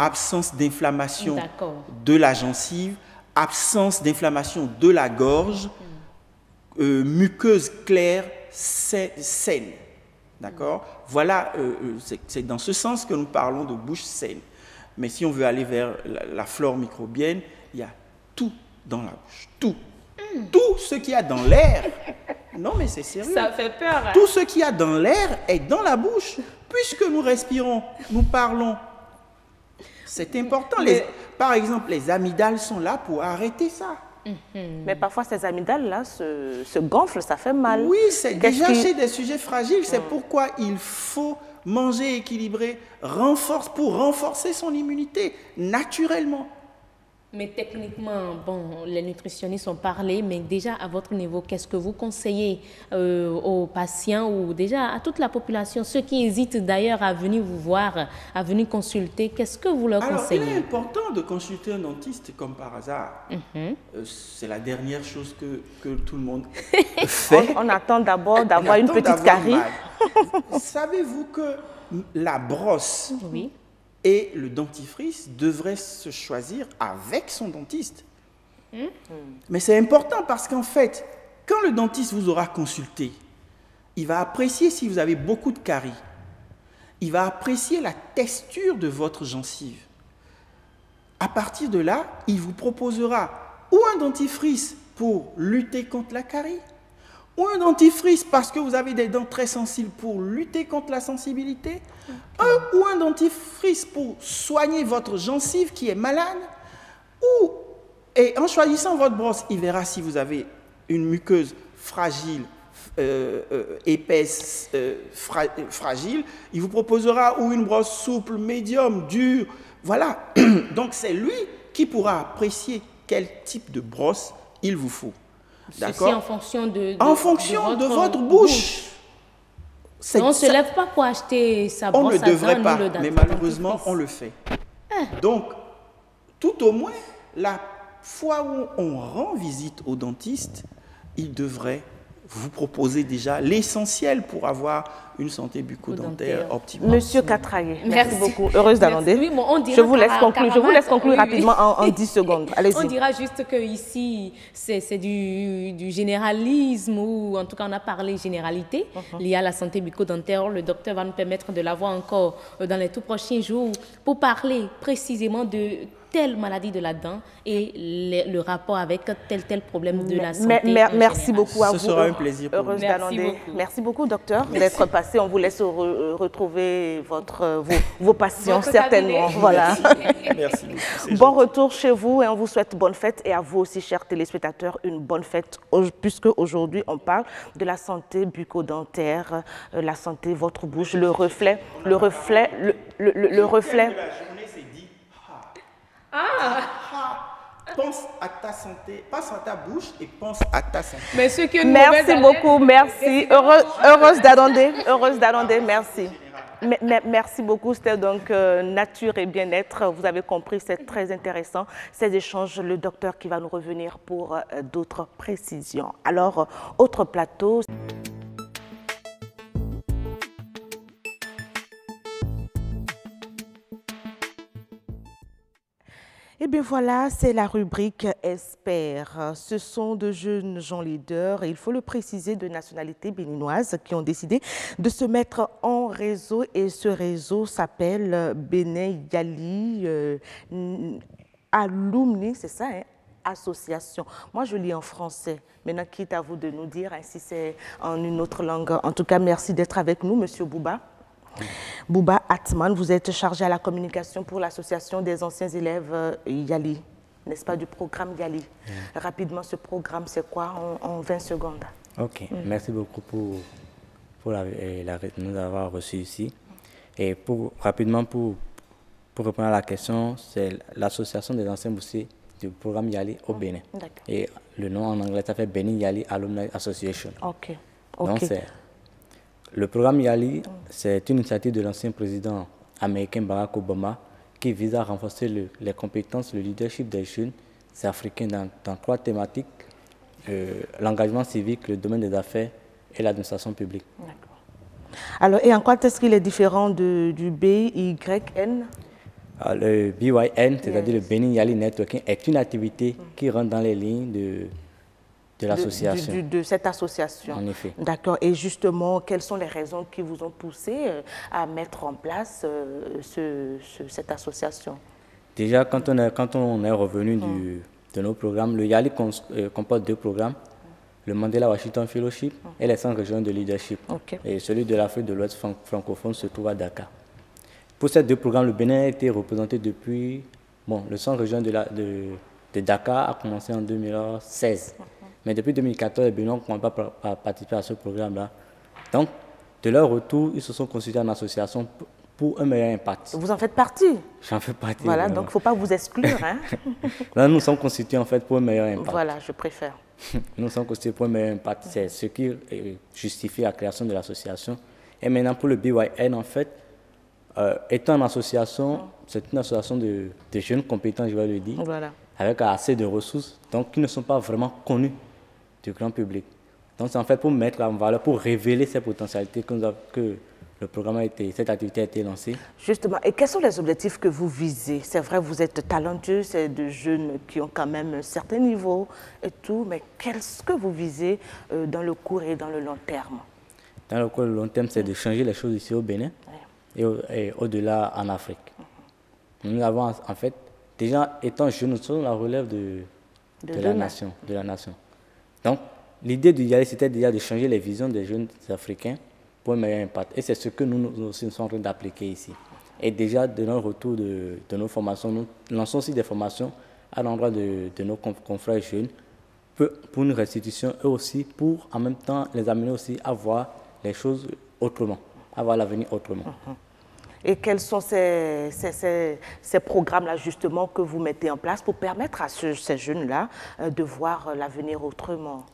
M: absence d'inflammation de la gencive, absence d'inflammation de la gorge, muqueuse claire, saine. D'accord? Voilà, c'est dans ce sens que nous parlons de bouche saine. Mais si on veut aller vers la flore microbienne, il y a tout dans la bouche. Tout. Tout ce qu'il y a dans l'air. Non, mais c'est sérieux.
N: Ça fait peur. Hein?
M: Tout ce qu'il y a dans l'air est dans la bouche. Puisque nous respirons, nous parlons. C'est important. Par exemple, les amygdales sont là pour arrêter ça.
A: Mais parfois, ces amygdales-là se gonflent, ça fait mal.
M: Oui, c'est déjà chez des sujets fragiles. C'est pourquoi il faut manger équilibré pour renforcer son immunité naturellement.
N: Mais techniquement, bon, les nutritionnistes ont parlé, mais déjà à votre niveau, qu'est-ce que vous conseillez aux patients ou déjà à toute la population, ceux qui hésitent d'ailleurs à venir vous voir, à venir consulter, qu'est-ce que vous leur conseillez?
M: Alors, il est important de consulter un dentiste comme par hasard. C'est la dernière chose que tout le monde fait.
A: On attend d'abord d'avoir une petite carie.
M: Savez-vous que la brosse et le dentifrice devraient se choisir avec son dentiste? Mais c'est important parce qu'en fait, quand le dentiste vous aura consulté, il va apprécier si vous avez beaucoup de caries. Il va apprécier la texture de votre gencive. À partir de là, il vous proposera ou un dentifrice pour lutter contre la carie, ou un dentifrice parce que vous avez des dents très sensibles pour lutter contre la sensibilité, ou un dentifrice pour soigner votre gencive qui est malade, et en choisissant votre brosse, il verra si vous avez une muqueuse fragile, épaisse, fragile, il vous proposera ou une brosse souple, médium, dure, voilà. Donc c'est lui qui pourra apprécier quel type de brosse il vous faut.
N: Ceci en fonction
M: de votre bouche.
N: On ne se lève pas pour acheter sa brosse à dents.
M: On ne devrait pas, mais malheureusement, on le fait. Donc, tout au moins, la fois où on rend visite au dentiste, il devrait vous proposez déjà l'essentiel pour avoir une santé bucco-dentaire optimale.
A: Monsieur Katraye, merci beaucoup. Heureuse d'Alandé.
N: Oui, bon,
A: je vous laisse conclure rapidement en 10 secondes. Allez-y.
N: On dira juste qu'ici, c'est du généralisme, ou en tout cas, on a parlé généralité liée à la santé bucco-dentaire. Le docteur va nous permettre de la voir encore dans les tout prochains jours pour parler précisément de telle maladie de la dent et le rapport avec tel problème de la santé.
A: Merci beaucoup à vous.
M: Ce sera un plaisir pour
A: Heureuse d'Alandé. Merci beaucoup, docteur, d'être passé. On vous laisse retrouver vos patients, certainement. Voilà.
M: Merci beaucoup.
A: Bon retour chez vous et on vous souhaite bonne fête. Et à vous aussi, chers téléspectateurs, une bonne fête, puisque aujourd'hui, on parle de la santé bucco-dentaire, la santé votre bouche, le reflet.
M: Pense à ta santé, pense à ta bouche et pense à ta santé.
N: Mais ce que
A: merci beaucoup, merci. Heureuse d'Alandé, merci. Merci beaucoup, c'était donc Nature et Bien-être. Vous avez compris, c'est très intéressant, ces échanges. Le docteur qui va nous revenir pour d'autres précisions. Alors, autre plateau. Eh bien voilà, c'est la rubrique Espère. Ce sont de jeunes gens leaders, et il faut le préciser, de nationalité béninoise, qui ont décidé de se mettre en réseau. Et ce réseau s'appelle Bénin Yali Alumni, c'est ça, hein? Association. Moi, je lis en français. Maintenant, quitte à vous de nous dire si c'est en une autre langue. En tout cas, merci d'être avec nous, Monsieur Bouba. Bouba Atman, vous êtes chargé à la communication pour l'association des anciens élèves Yali, n'est-ce pas, du programme Yali. Rapidement, ce programme, c'est quoi en 20 secondes?
O: Ok, merci beaucoup pour nous avoir reçus ici. Et rapidement, pour répondre à la question, c'est l'association des anciens boursiers du programme Yali au Bénin. Et le nom en anglais, ça fait Benin Yali Alumni Association.
A: Ok.
O: Donc, le programme Yali, c'est une initiative de l'ancien président américain Barack Obama qui vise à renforcer les compétences, le leadership des jeunes africains dans 3 thématiques, l'engagement civique, le domaine des affaires et l'administration publique.
A: D'accord. Alors, et en quoi est-ce qu'il est différent du BYN?
O: Le BYN, c'est-à-dire le Benin Yali Networking, est une activité qui rentre dans les lignes de l'association.
A: De cette association.
O: En effet.
A: D'accord. Et justement, quelles sont les raisons qui vous ont poussé à mettre en place cette association?
O: Déjà, quand on est revenu de nos programmes, le Yali comporte 2 programmes, le Mandela Washington Fellowship et les 5 régions de leadership. Et celui de l'Afrique de l'Ouest francophone se trouve à Dakar. Pour ces 2 programmes, le Bénin a été représenté depuis... Bon, le centre région de Dakar a commencé en 2016. Mais depuis 2014, les Béninois n'ont pas participé à ce programme-là. Donc, de leur retour, ils se sont constitués en association pour un meilleur impact.
A: Vous en faites partie?
O: J'en fais partie.
A: Voilà, donc il ne faut pas vous exclure. Hein?
O: Là, nous sommes constitués en fait pour un meilleur impact.
A: Voilà, je préfère.
O: Nous sommes constitués pour un meilleur impact. C'est ce qui justifie la création de l'association. Et maintenant, pour le BYN, en fait, étant en association, c'est une association de jeunes compétents, je vais le dire, avec assez de ressources, donc qui ne sont pas vraiment connus du grand public. Donc c'est en fait pour mettre en valeur, pour révéler ces potentialités que le programme cette activité a été lancée.
A: Justement, et quels sont les objectifs que vous visez? C'est vrai, vous êtes talentueux, c'est de jeunes qui ont quand même un certain niveau et tout, mais qu'est-ce que vous visez dans le court et dans le long terme?
O: Dans le court et le long terme, c'est de changer les choses ici au Bénin et au-delà en Afrique. Nous avons en fait, déjà étant jeunes, nous sommes la relève de la nation. Donc, l'idée du Yali, c'était déjà de changer les visions des jeunes africains pour un meilleur impact. Et c'est ce que nous aussi sommes en train d'appliquer ici. Et déjà, de notre retour de nos formations, nous lançons aussi des formations à l'endroit de nos confrères jeunes pour une restitution, eux aussi, pour en même temps les amener aussi à voir les choses autrement, à voir l'avenir autrement.
A: Et quels sont ces programmes-là, justement, que vous mettez en place pour permettre à ces jeunes-là de voir l'avenir autrement?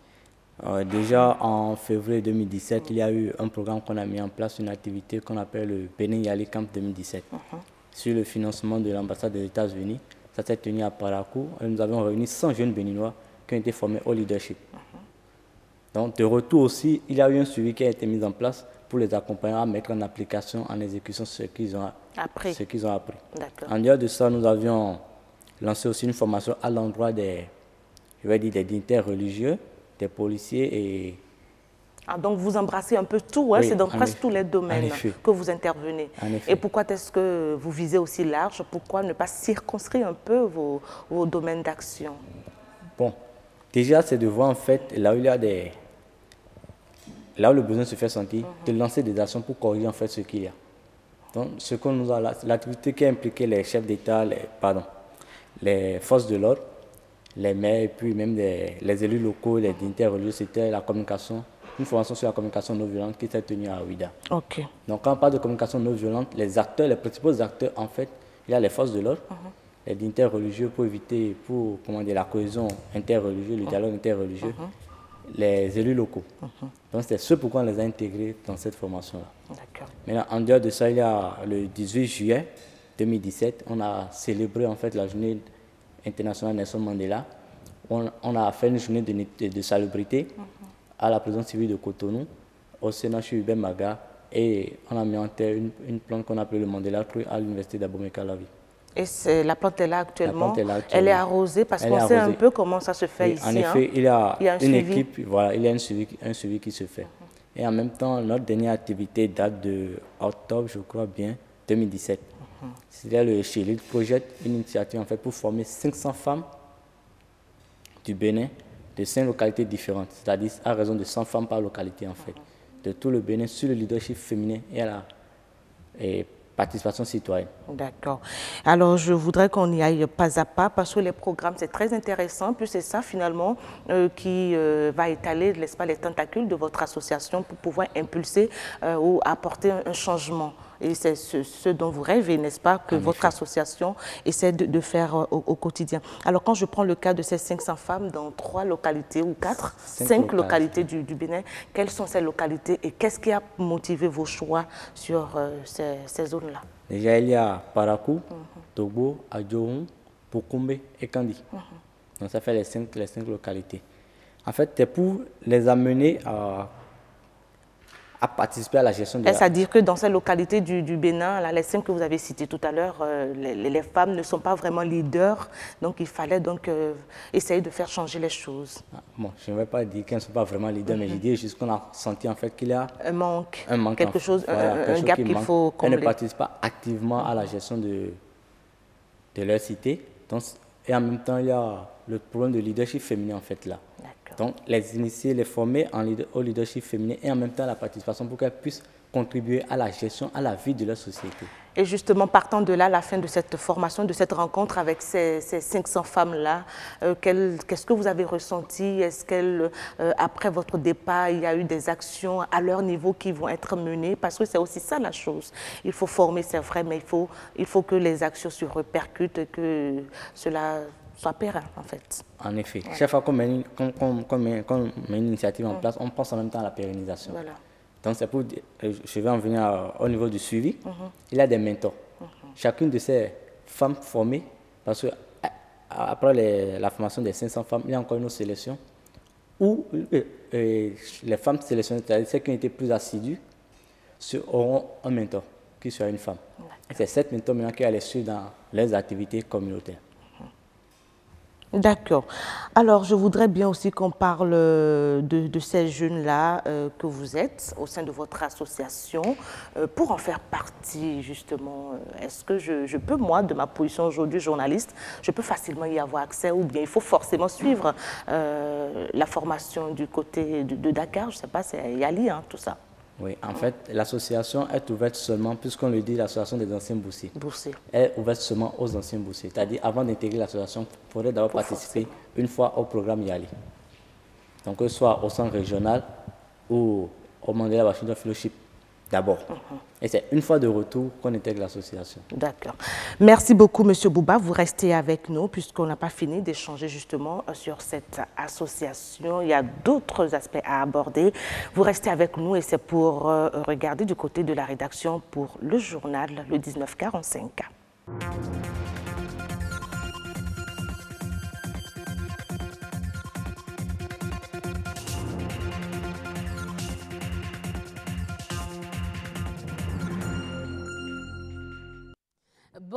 O: Déjà, en février 2017, il y a eu un programme qu'on a mis en place, une activité qu'on appelle le Benin Yali Camp 2017, sur le financement de l'ambassade des États-Unis. Ça s'est tenu à Parakou et nous avons réuni 100 jeunes béninois qui ont été formés au leadership. Donc, de retour aussi, il y a eu un suivi qui a été mis en place pour les accompagner à mettre en application, en exécution ce qu'ils ont appris. En dehors de ça, nous avions lancé aussi une formation à l'endroit des dignitaires religieux, des policiers et...
A: Ah, donc vous embrassez un peu tout, hein? Oui, c'est dans presque tous les domaines que vous intervenez. Et pourquoi est-ce que vous visez aussi large? Pourquoi ne pas circonscrire un peu vos domaines d'action?
O: Bon, déjà c'est de voir en fait là où il y a là où le besoin se fait sentir, de lancer des actions pour corriger en fait ce qu'il y a. Donc ce qu'on nous a, l'activité qui a impliqué les chefs d'État, les forces de l'ordre, les maires et puis même les élus locaux, les dignitaires religieux, c'était la communication. Une formation sur la communication non violente qui s'est tenue à Ouida. Donc quand on parle de communication non violente, les principaux acteurs, en fait, il y a les forces de l'ordre, les dignitaires religieux pour éviter, la cohésion interreligieuse, le dialogue interreligieux, les élus locaux. Donc c'est ce pourquoi on les a intégrés dans cette formation-là. Maintenant, en dehors de ça, il y a le 18 juillet 2017, on a célébré en fait la journée internationale Nelson Mandela. On a fait une journée de salubrité à la prison civile de Cotonou, au Sénat chez Hubert Maga, et on a mis en terre une plante qu'on appelle le Mandela Tree à l'université d'Abomey-Calavi.
A: Et la plante est là actuellement, elle est arrosée parce qu'on sait un peu comment ça se fait ici.
O: En effet, il y a une équipe, voilà, il y a un suivi qui se fait. Et en même temps, notre dernière activité date de octobre, je crois bien, 2017. C'est le Chélite Project, une initiative en fait pour former 500 femmes du Bénin, de 5 localités différentes, c'est-à-dire à raison de 100 femmes par localité en fait, de tout le Bénin sur le leadership féminin et à la participation citoyenne.
A: D'accord. Alors je voudrais qu'on y aille pas à pas parce que les programmes c'est très intéressant, puis c'est ça finalement qui va étaler, n'est-ce pas, les tentacules de votre association pour pouvoir impulser ou apporter un changement. Et c'est ce dont vous rêvez, n'est-ce pas, que votre association essaie de faire au quotidien. Alors, quand je prends le cas de ces 500 femmes dans 3 localités ou 4, 5 localités du Bénin, quelles sont ces localités et qu'est-ce qui a motivé vos choix sur ces zones-là?
O: Déjà, il y a Parakou, Togo, Adjohun, Pokombe et Kandi. Donc, ça fait les 5 localités. En fait, c'est pour les amener à participer à la gestion de
A: C'est-à-dire que dans ces localités du Bénin, là, les 5 que vous avez citées tout à l'heure, les femmes ne sont pas vraiment leaders, donc il fallait donc essayer de faire changer les choses.
O: Bon, je ne vais pas dire qu'elles ne sont pas vraiment leaders, mais l'idée est juste qu'on a senti en fait qu'il y a
A: un manque quelque chose, un gap qu'il faut combler.
O: Elles ne participent pas activement à la gestion de leur cité, donc, et en même temps il y a le problème de leadership féminin en fait là. Donc, les initier, les former au leadership féminin et en même temps la participation pour qu'elles puissent contribuer à la gestion, à la vie de leur société.
A: Et justement, partant de là, la fin de cette formation, de cette rencontre avec ces 500 femmes-là, qu'est-ce que vous avez ressenti? Est-ce qu'après votre départ, il y a eu des actions à leur niveau qui vont être menées? Parce que c'est aussi ça la chose. Il faut former, c'est vrai, mais il faut que les actions se répercutent et que cela soit périn, en fait.
O: En effet. Chaque fois qu'on met une initiative en place, on pense en même temps à la pérennisation.
A: Voilà.
O: Donc, c'est pour, je vais en venir au niveau du suivi. Il y a des mentors. Chacune de ces femmes formées, parce que après la formation des 500 femmes, il y a encore une autre sélection où les femmes sélectionnées, c'est-à-dire celles qui ont été plus assidues, auront un mentor qui sera une femme. C'est cette mentor maintenant qui va les suivre dans leurs activités communautaires.
A: D'accord. Alors, je voudrais bien aussi qu'on parle de ces jeunes-là que vous êtes au sein de votre association. Pour en faire partie, justement, est-ce que je peux, moi, de ma position aujourd'hui journaliste, je peux facilement y avoir accès ou bien il faut forcément suivre la formation du côté de Dakar? Je ne sais pas, c'est Yali, hein, tout ça.
O: Oui, en fait, l'association est ouverte seulement, puisqu'on le dit, l'association des anciens boursiers. Elle est ouverte seulement aux anciens boursiers. C'est-à-dire, avant d'intégrer l'association, il faudrait d'abord participer une fois au programme YALI. Donc, que ce soit au centre régional ou au Mandela Washington Fellowship d'abord. Et c'est une fois de retour qu'on intègre l'association.
A: D'accord. Merci beaucoup, M. Bouba. Vous restez avec nous puisqu'on n'a pas fini d'échanger justement sur cette association. Il y a d'autres aspects à aborder. Vous restez avec nous et c'est pour regarder du côté de la rédaction pour le journal, le 1945.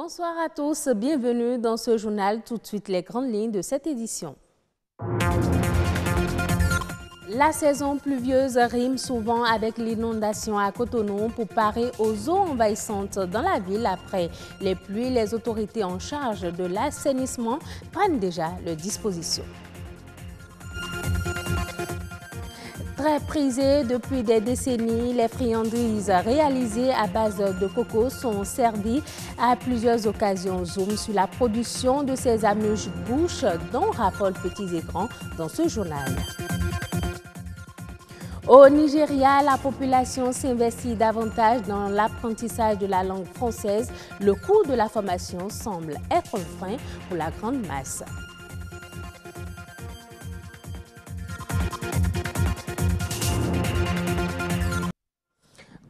B: Bonsoir à tous, bienvenue dans ce journal. Tout de suite, les grandes lignes de cette édition. La saison pluvieuse rime souvent avec l'inondation à Cotonou pour parer aux eaux envahissantes dans la ville. Après les pluies, les autorités en charge de l'assainissement prennent déjà leurs dispositions. Très prisées depuis des décennies, les friandises réalisées à base de coco sont servies à plusieurs occasions. Zoom sur la production de ces amuse-bouches dont raffolent petits et grands dans ce journal. Au Nigeria, la population s'investit davantage dans l'apprentissage de la langue française. Le coût de la formation semble être un frein pour la grande masse.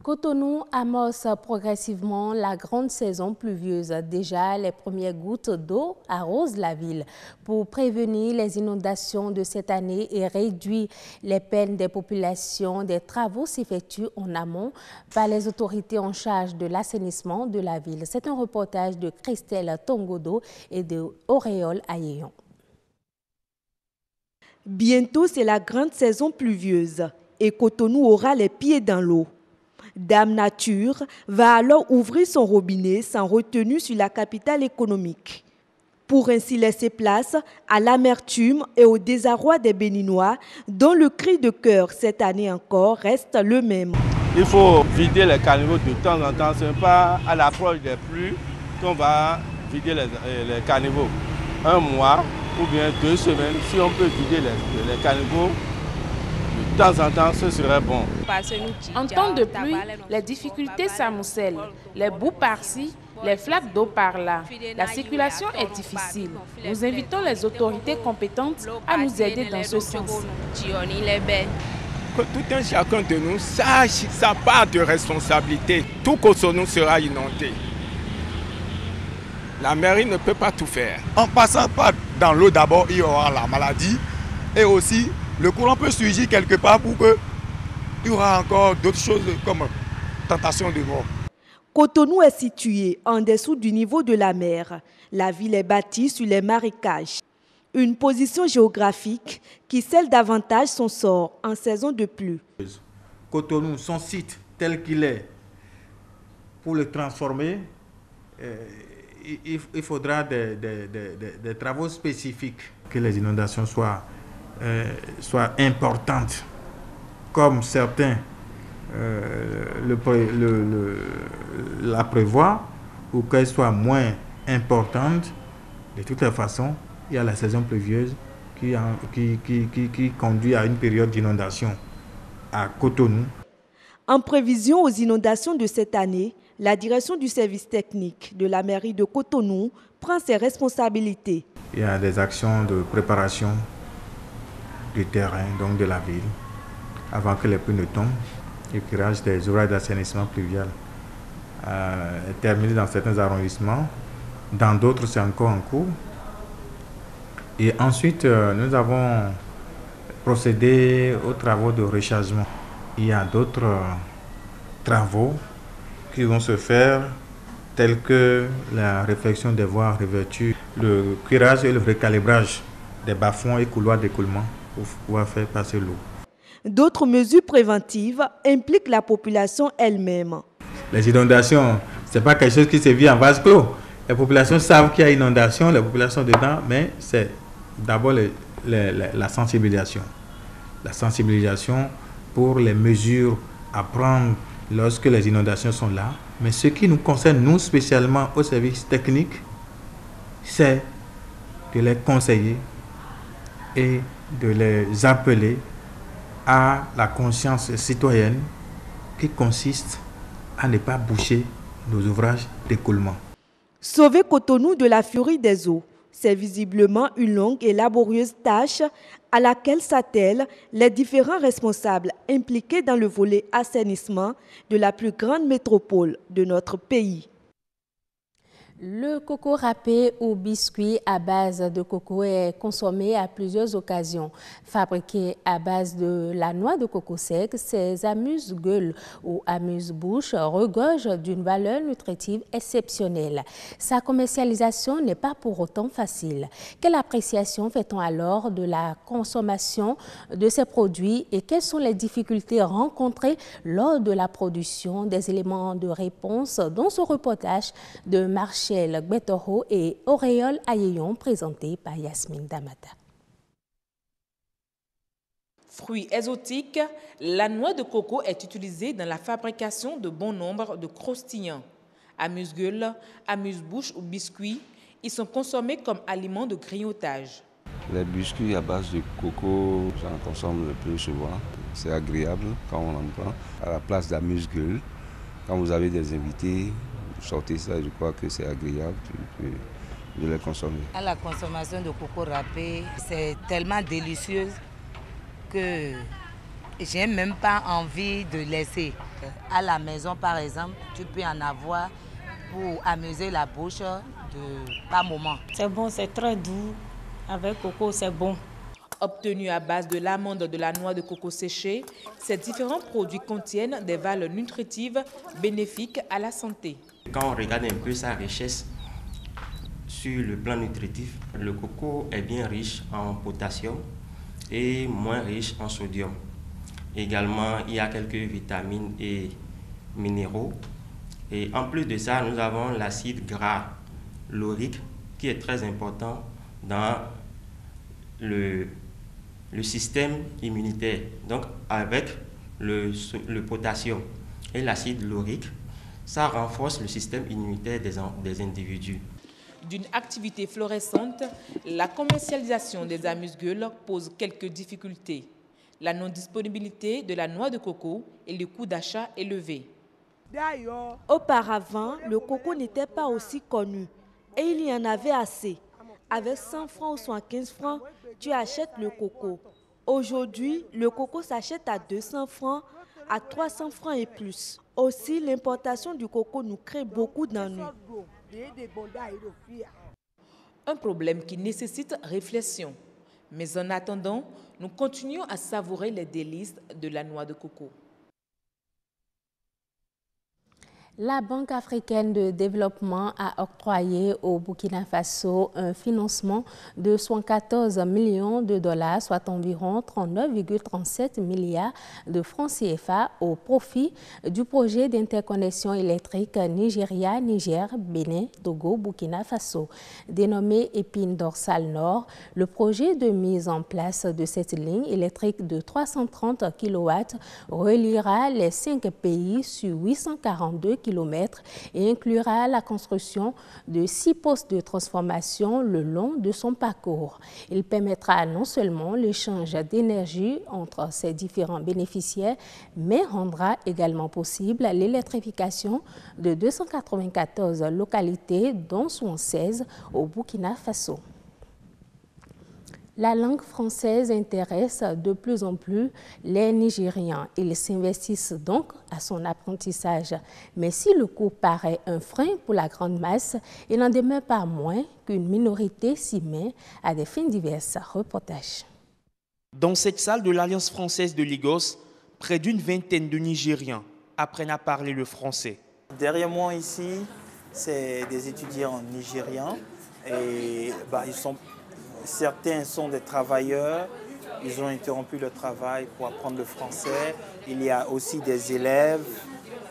B: Cotonou amorce progressivement la grande saison pluvieuse. Déjà, les premières gouttes d'eau arrosent la ville. Pour prévenir les inondations de cette année et réduire les peines des populations, des travaux s'effectuent en amont par les autorités en charge de l'assainissement de la ville. C'est un reportage de Christelle Tongodo et de Auréole Ayeyon.
C: Bientôt, c'est la grande saison pluvieuse et Cotonou aura les pieds dans l'eau. Dame Nature va alors ouvrir son robinet sans retenue sur la capitale économique, pour ainsi laisser place à l'amertume et au désarroi des Béninois, dont le cri de cœur cette année encore reste le même.
P: Il faut vider les caniveaux de temps en temps, ce n'est pas à l'approche des pluies qu'on va vider les caniveaux. Un mois ou bien 2 semaines, si on peut vider les caniveaux, de temps en temps, ce serait bon.
Q: En temps de pluie, les difficultés s'amoncellent. Les boues par-ci, les flaques d'eau par-là. La circulation est difficile. Nous invitons les autorités compétentes à nous aider dans ce sens.
R: Que tout un chacun de nous sache sa part de responsabilité. Tout Cotonou sera inondé. La mairie ne peut pas tout faire.
S: En passant par dans l'eau d'abord, il y aura la maladie et aussi le courant peut surgir quelque part pour qu'il y aura encore d'autres choses comme tentation de mort.
C: Cotonou est situé en dessous du niveau de la mer. La ville est bâtie sur les marécages. Une position géographique qui scelle davantage son sort en saison de pluie.
T: Cotonou, son site tel qu'il est, pour le transformer, il faudra des travaux spécifiques. Que les inondations soient importantes, comme certains la prévoient, ou qu'elles soient moins importantes. De toutes les façons, il y a la saison pluvieuse qui conduit à une période d'inondation à Cotonou.
C: En prévision aux inondations de cette année, la direction du service technique de la mairie de Cotonou prend ses responsabilités.
T: Il y a des actions de préparation du terrain, donc de la ville, avant que les pluies ne tombent. Le curage des ouvrages d'assainissement pluvial est terminé dans certains arrondissements. Dans d'autres, c'est encore en cours. Et ensuite, nous avons procédé aux travaux de rechargement. Il y a d'autres travaux qui vont se faire, tels que la réfection des voies revêtues, le curage et le recalibrage des bas-fonds et couloirs d'écoulement pour pouvoir faire passer l'eau.
C: D'autres mesures préventives impliquent la population elle-même.
T: Les inondations, ce n'est pas quelque chose qui se vit en vase clos. Les populations savent qu'il y a inondation, les populations dedans, mais c'est d'abord la sensibilisation. La sensibilisation pour les mesures à prendre lorsque les inondations sont là. Mais ce qui nous concerne, nous spécialement au service technique, c'est de les conseiller et de les appeler à la conscience citoyenne qui consiste à ne pas boucher nos ouvrages d'écoulement.
C: Sauver Cotonou de la furie des eaux, c'est visiblement une longue et laborieuse tâche à laquelle s'attellent les différents responsables impliqués dans le volet assainissement de la plus grande métropole de notre pays.
B: Le coco râpé ou biscuit à base de coco est consommé à plusieurs occasions. Fabriqué à base de la noix de coco sec, ces amuse-gueules ou amuse-bouche regorgent d'une valeur nutritive exceptionnelle. Sa commercialisation n'est pas pour autant facile. Quelle appréciation fait-on alors de la consommation de ces produits et quelles sont les difficultés rencontrées lors de la production? Des éléments de réponse dans ce reportage de Marchel Gbetoro et Auréole Ayeyon présenté par Yasmine Damata.
Q: Fruit exotique, la noix de coco est utilisée dans la fabrication de bon nombre de croustillants. Amuse-gueule, amuse-bouche ou biscuits, ils sont consommés comme aliments de grignotage.
I: Les biscuits à base de coco, j'en consomme le plus souvent. C'est agréable quand on en prend. À la place d'amuse-gueule, quand vous avez des invités, sortez ça, je crois que c'est agréable de les consommer.
U: À la consommation de coco râpé, c'est tellement délicieux que j'ai même pas envie de laisser. À la maison, par exemple, tu peux en avoir pour amuser la bouche de par moment.
V: C'est bon, c'est très doux. Avec coco, c'est bon.
Q: Obtenus à base de l'amande de la noix de coco séchée, ces différents produits contiennent des valeurs nutritives bénéfiques à la santé.
W: Quand on regarde un peu sa richesse sur le plan nutritif, le coco est bien riche en potassium et moins riche en sodium. Également, il y a quelques vitamines et minéraux. Et en plus de ça, nous avons l'acide gras laurique qui est très important dans le système immunitaire. Donc, avec le potassium et l'acide laurique, ça renforce le système immunitaire des individus.
Q: D'une activité florissante, la commercialisation des amuse-gueules pose quelques difficultés. La non-disponibilité de la noix de coco et le coût d'achat élevé.
C: Auparavant, le coco n'était pas aussi connu et il y en avait assez. Avec 100 francs ou 115 francs, tu achètes le coco. Aujourd'hui, le coco s'achète à 200 francs, à 300 francs et plus. Aussi, l'importation du coco nous crée beaucoup d'ennuis.
Q: Un problème qui nécessite réflexion. Mais en attendant, nous continuons à savourer les délices de la noix de coco.
B: La Banque africaine de développement a octroyé au Burkina Faso un financement de 114 millions de dollars, soit environ 39,37 milliards de francs CFA au profit du projet d'interconnexion électrique Nigeria-Niger, Bénin, Togo, Burkina Faso. Dénommé Épine dorsale Nord, le projet de mise en place de cette ligne électrique de 330 kW reliera les 5 pays sur 842 km et inclura la construction de 6 postes de transformation le long de son parcours. Il permettra non seulement l'échange d'énergie entre ces différents bénéficiaires, mais rendra également possible l'électrification de 294 localités, dont 76 au Burkina Faso. La langue française intéresse de plus en plus les Nigérians. Ils s'investissent donc à son apprentissage. Mais si le coût paraît un frein pour la grande masse, il n'en demeure pas moins qu'une minorité s'y met à des fins diverses. Reportage.
X: Dans cette salle de l'Alliance française de Lagos, près d'une vingtaine de Nigériens apprennent à parler le français.
Y: Derrière moi ici, c'est des étudiants nigérians et certains sont des travailleurs, ils ont interrompu le travail pour apprendre le français. Il y a aussi des élèves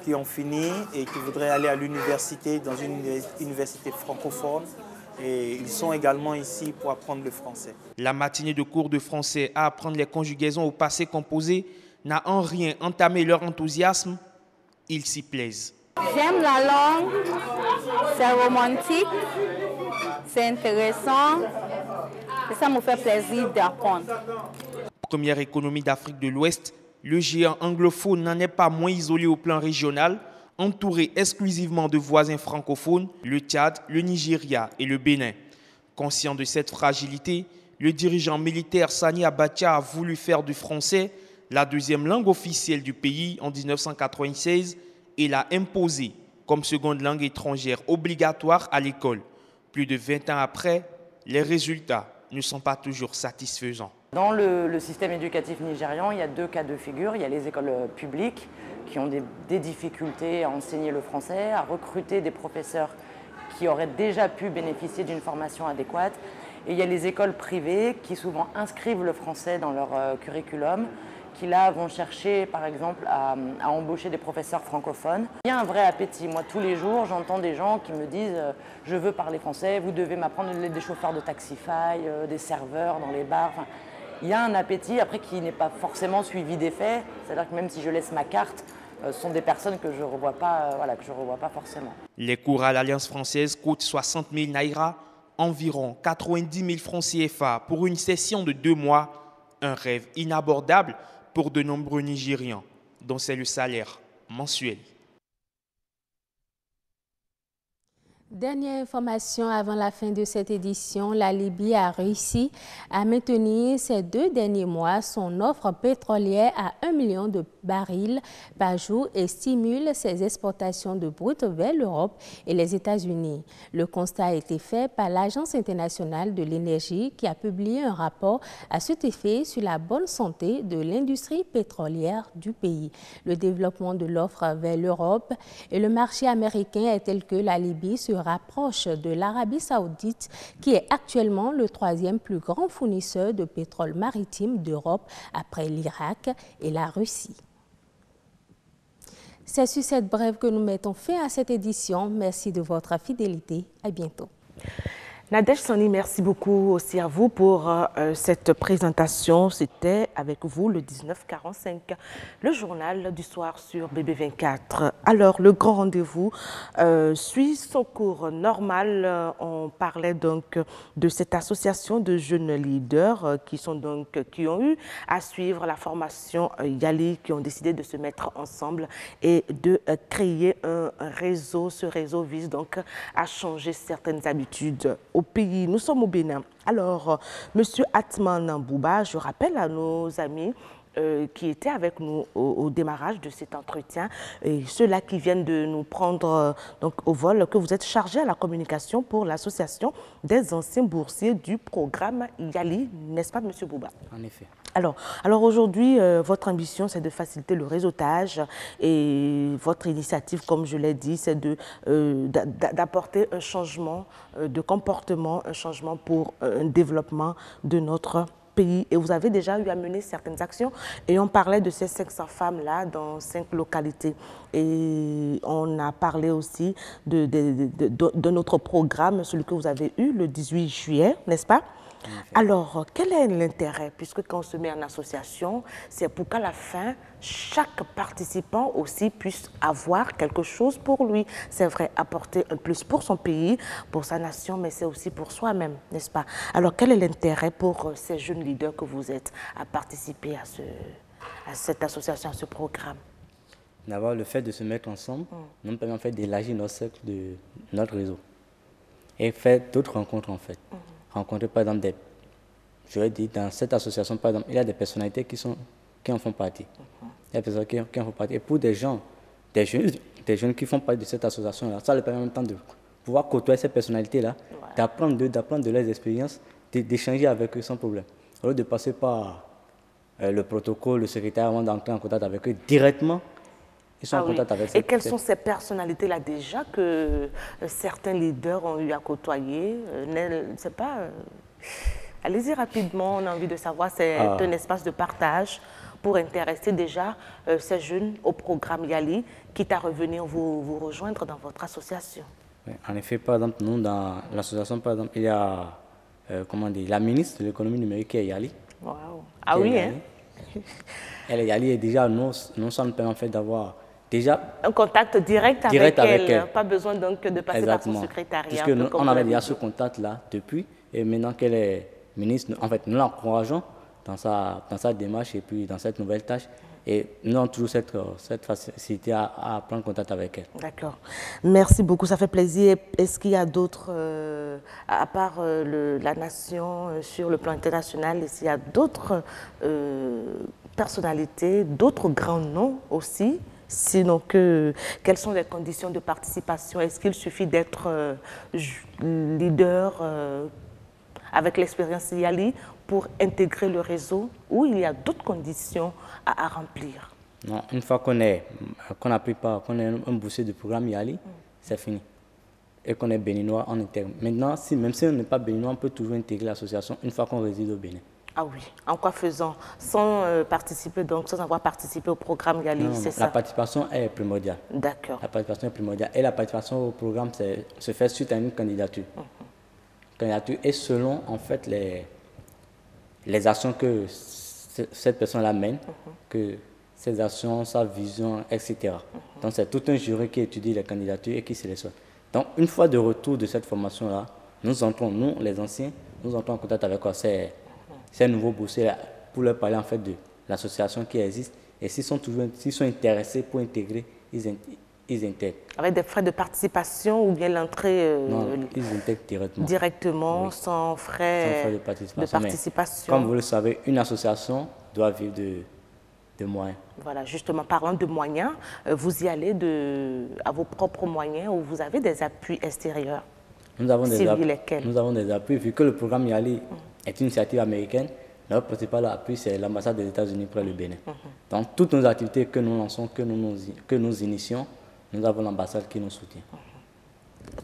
Y: qui ont fini et qui voudraient aller à l'université, dans une université francophone. Et ils sont également ici pour apprendre le français.
X: La matinée de cours de français à apprendre les conjugaisons au passé composé n'a en rien entamé leur enthousiasme. Ils s'y plaisent.
Z: J'aime la langue, c'est romantique, c'est intéressant. Et ça me fait plaisir d'apprendre.
X: Première économie d'Afrique de l'Ouest, le géant anglophone n'en est pas moins isolé au plan régional, entouré exclusivement de voisins francophones, le Tchad, le Nigeria et le Bénin. Conscient de cette fragilité, le dirigeant militaire Sani Abacha a voulu faire du français la deuxième langue officielle du pays en 1996 et l'a imposé comme seconde langue étrangère obligatoire à l'école. Plus de 20 ans après, les résultats ne sont pas toujours satisfaisants.
D: Dans le système éducatif nigérian, il y a deux cas de figure. Il y a les écoles publiques qui ont des difficultés à enseigner le français, à recruter des professeurs qui auraient déjà pu bénéficier d'une formation adéquate. Et il y a les écoles privées qui souvent inscrivent le français dans leur curriculum, qui là vont chercher par exemple à embaucher des professeurs francophones. Il y a un vrai appétit. Moi tous les jours j'entends des gens qui me disent je veux parler français, vous devez m'apprendre des chauffeurs de Taxify, des serveurs dans les bars. Enfin, il y a un appétit après qui n'est pas forcément suivi des faits. C'est-à-dire que même si je laisse ma carte, ce sont des personnes que je ne revois pas, revois pas forcément.
X: Les cours à l'Alliance française coûtent 60 000 naira, environ 90 000 francs CFA pour une session de 2 mois. Un rêve inabordable pour de nombreux Nigérians, dont c'est le salaire mensuel.
B: Dernière information avant la fin de cette édition, la Libye a réussi à maintenir ces 2 derniers mois son offre pétrolière à 1 million de barils par jour et stimule ses exportations de brut vers l'Europe et les États-Unis. Le constat a été fait par l'Agence internationale de l'énergie qui a publié un rapport à cet effet sur la bonne santé de l'industrie pétrolière du pays. Le développement de l'offre vers l'Europe et le marché américain est tel que la Libye se rapproche de l'Arabie saoudite qui est actuellement le 3e plus grand fournisseur de pétrole maritime d'Europe après l'Irak et la Russie. C'est sur cette brève que nous mettons fin à cette édition. Merci de votre fidélité. À bientôt.
A: Nadège Sani, merci beaucoup aussi à vous pour cette présentation. C'était avec vous le 19h45, le journal du soir sur BB24. Alors, le grand rendez-vous suit son cours normal. On parlait donc de cette association de jeunes leaders qui ont eu à suivre la formation Yali, qui ont décidé de se mettre ensemble et de créer un réseau. Ce réseau vise donc à changer certaines habitudes au pays. Nous sommes au Bénin. Alors, Monsieur Atman Bouba, je rappelle à nos amis qui étaient avec nous au démarrage de cet entretien et ceux-là qui viennent de nous prendre donc, au vol, que vous êtes chargé à la communication pour l'association des anciens boursiers du programme Yali, n'est-ce pas, Monsieur Bouba?
O: En effet.
A: Alors aujourd'hui, votre ambition, c'est de faciliter le réseautage et votre initiative, comme je l'ai dit, c'est d'apporter un changement de comportement, un changement pour un développement de notre pays. Et vous avez déjà eu à mener certaines actions et on parlait de ces 500 femmes-là dans 5 localités. Et on a parlé aussi de notre programme, celui que vous avez eu le 18 juillet, n'est-ce pas? Alors, quel est l'intérêt? Puisque quand on se met en association, c'est pour qu'à la fin, chaque participant aussi puisse avoir quelque chose pour lui. C'est vrai, apporter un plus pour son pays, pour sa nation, mais c'est aussi pour soi-même, n'est-ce pas? Alors, quel est l'intérêt pour ces jeunes leaders que vous êtes à participer à cette association, à ce programme?
O: D'abord, le fait de se mettre ensemble nous permet en fait d'élargir notre cercle de notre réseau et faire d'autres rencontres en fait. Rencontrer par exemple je vais dire, dans cette association, par exemple, il y a des personnalités qui en font partie. Il y a des personnes qui en font partie. Et pour des jeunes qui font partie de cette association-là, ça leur permet en même temps de pouvoir côtoyer ces personnalités-là, d'apprendre de leurs expériences, d'échanger avec eux sans problème. Au lieu de passer par le protocole, le secrétaire, avant d'entrer en contact avec eux directement, ils sont en contact avec ces.
A: Et quelles sont ces personnalités-là déjà que certains leaders ont eu à côtoyer? C'est pas... Allez-y rapidement, on a envie de savoir, c'est un espace de partage pour intéresser déjà ces jeunes au programme Yali, quitte à revenir vous rejoindre dans votre association.
O: Oui, en effet, par exemple, nous, dans l'association, par exemple, il y a la ministre de l'économie numérique qui est Yali.
A: Wow. Ah oui, hein?
O: Elle est Yali et déjà, nous sommes en fait d'avoir déjà
A: un contact direct avec elle. Pas besoin donc de passer par son secrétariat.
O: Puisque on avait déjà ce contact-là depuis, et maintenant qu'elle est ministre, en fait, nous l'encourageons dans sa démarche et puis dans cette nouvelle tâche. Et nous avons toujours cette facilité à prendre contact avec elle.
A: D'accord. Merci beaucoup, ça fait plaisir. Est-ce qu'il y a d'autres, à part la nation sur le plan international, est-ce qu'il y a d'autres personnalités, d'autres grands noms aussi Sinon, quelles sont les conditions de participation? Est-ce qu'il suffit d'être leader avec l'expérience YALI pour intégrer le réseau, ou il y a d'autres conditions à remplir?
O: Non, une fois qu'on est un boursier du programme YALI, c'est fini. Et qu'on est béninois, on intègre. Maintenant, même si on n'est pas béninois, on peut toujours intégrer l'association une fois qu'on réside au Bénin.
A: Ah oui, en quoi faisant? Sans participer, donc sans avoir participé au programme YALI, c'est ça?
O: La participation est primordiale.
A: D'accord.
O: La participation est primordiale. Et la participation au programme se fait suite à une candidature. Candidature et selon, en fait, les actions que cette personne-là mène, que ses actions, sa vision, etc. Donc, c'est tout un jury qui étudie les candidatures et qui sélectionne. Donc, une fois de retour de cette formation-là, nous entrons, nous, les anciens, nous entrons en contact avec ces nouveaux boursiers pour leur parler en fait de l'association qui existe. Et s'ils sont intéressés pour intégrer, ils intègrent.
A: Avec des frais de participation ou bien l'entrée
O: non, ils intègrent directement.
A: Directement,
O: oui.
A: sans frais
O: de participation.
A: Mais,
O: comme vous le savez, une association doit vivre de moyens.
A: Voilà, justement, parlant de moyens, vous y allez à vos propres moyens ou vous avez des appuis extérieurs?
O: Nous avons des appuis, vu que le programme YALI est une initiative américaine. Notre principal appui, c'est l'ambassade des États-Unis pour le Bénin. Dans toutes nos activités que nous lançons, que nous initions, nous avons l'ambassade qui nous soutient.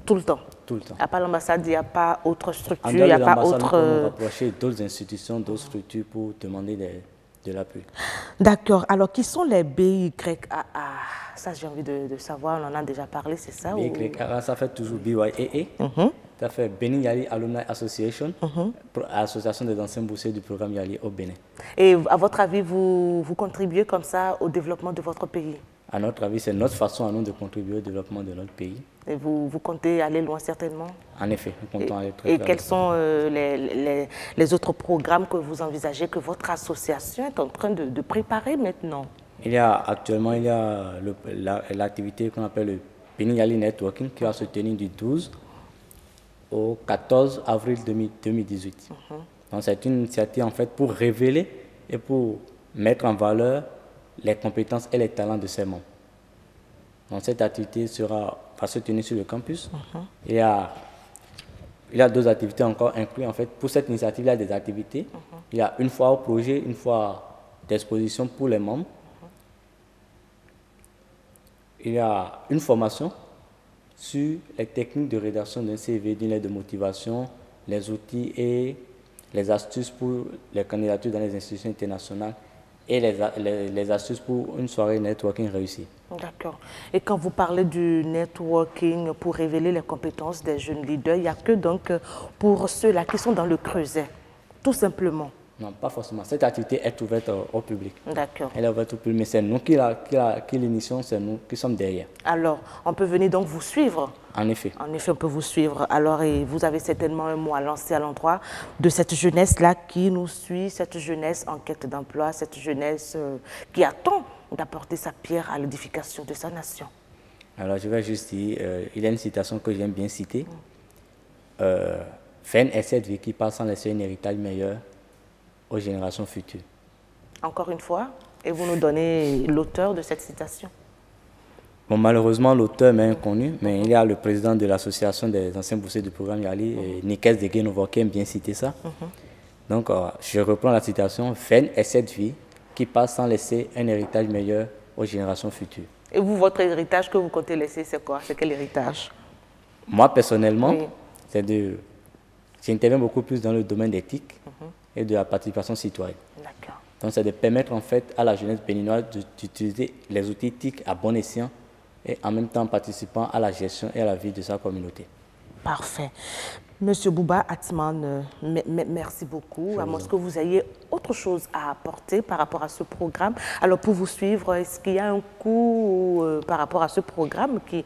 A: Tout le temps?
O: Tout le temps.
A: À part l'ambassade, il n'y a pas autre structure,
O: il n'y
A: a pas autre...
O: Nous pouvons rapprocher d'autres institutions, d'autres structures pour demander de l'appui.
A: D'accord. Alors, qui sont les BYAA? Ça, j'ai envie de savoir, on en a déjà parlé, c'est ça?
O: BYAA, ça fait toujours BYAA. Ça fait Benin YALI Alumni Association, association des anciens boursiers du programme YALI au Bénin.
A: Et à votre avis, vous contribuez comme ça au développement de votre pays?
O: À notre avis, c'est notre façon à nous de contribuer au développement de notre pays.
A: Et vous comptez aller loin certainement?
O: En effet, nous comptons aller très loin.
A: Et quels sont les autres programmes que vous envisagez, que votre association est en train de préparer maintenant?
O: Actuellement, il y a l'activité qu'on appelle le Benin YALI Networking qui va se tenir du 12 au 14 avril 2018. Donc c'est une initiative en fait pour révéler et pour mettre en valeur les compétences et les talents de ses membres. Donc cette activité va se tenir sur le campus. Il y a deux activités encore incluses en fait. Pour cette initiative, il y a des activités. Il y a une fois au projet, une fois d'exposition pour les membres. Il y a une formation sur les techniques de rédaction d'un CV, d'une lettre de motivation, les outils et les astuces pour les candidatures dans les institutions internationales et les astuces pour une soirée networking réussie.
A: D'accord. Et quand vous parlez du networking pour révéler les compétences des jeunes leaders, il n'y a que donc pour ceux-là qui sont dans le creuset, tout simplement?
O: Non, pas forcément. Cette activité est ouverte au public.
A: D'accord.
O: Elle est ouverte au public, mais c'est nous qui l'initions, c'est nous qui sommes derrière.
A: Alors, on peut venir donc vous suivre?
O: En effet.
A: En effet, on peut vous suivre. Alors, et vous avez certainement un mot à lancer à l'endroit de cette jeunesse-là qui nous suit, cette jeunesse en quête d'emploi, cette jeunesse qui attend d'apporter sa pierre à l'édification de sa nation.
O: Alors, je vais juste dire, il y a une citation que j'aime bien citer. Vaine est cette vie qui passe sans laisser un héritage meilleur aux générations futures. Encore une fois, et vous nous donnez l'auteur de cette citation? Bon, malheureusement, l'auteur m'est inconnu, mais il y a le président de l'association des anciens boursiers du programme YALI, Nikes Deguenovo, qui aime bien citer ça. Donc, je reprends la citation. Vaine est cette vie qui passe sans laisser un héritage meilleur aux générations futures. Et vous, votre héritage que vous comptez laisser, c'est quoi? C'est quel héritage? Moi, personnellement, j'interviens beaucoup plus dans le domaine d'éthique et de la participation citoyenne. D'accord. Donc, c'est de permettre en fait à la jeunesse béninoise d'utiliser les outils éthiques à bon escient et en même temps participant à la gestion et à la vie de sa communauté. Parfait. Monsieur Bouba Atman, merci beaucoup. À moins que vous ayez autre chose à apporter par rapport à ce programme. Alors, pour vous suivre, est-ce qu'il y a un coût par rapport à ce programme qui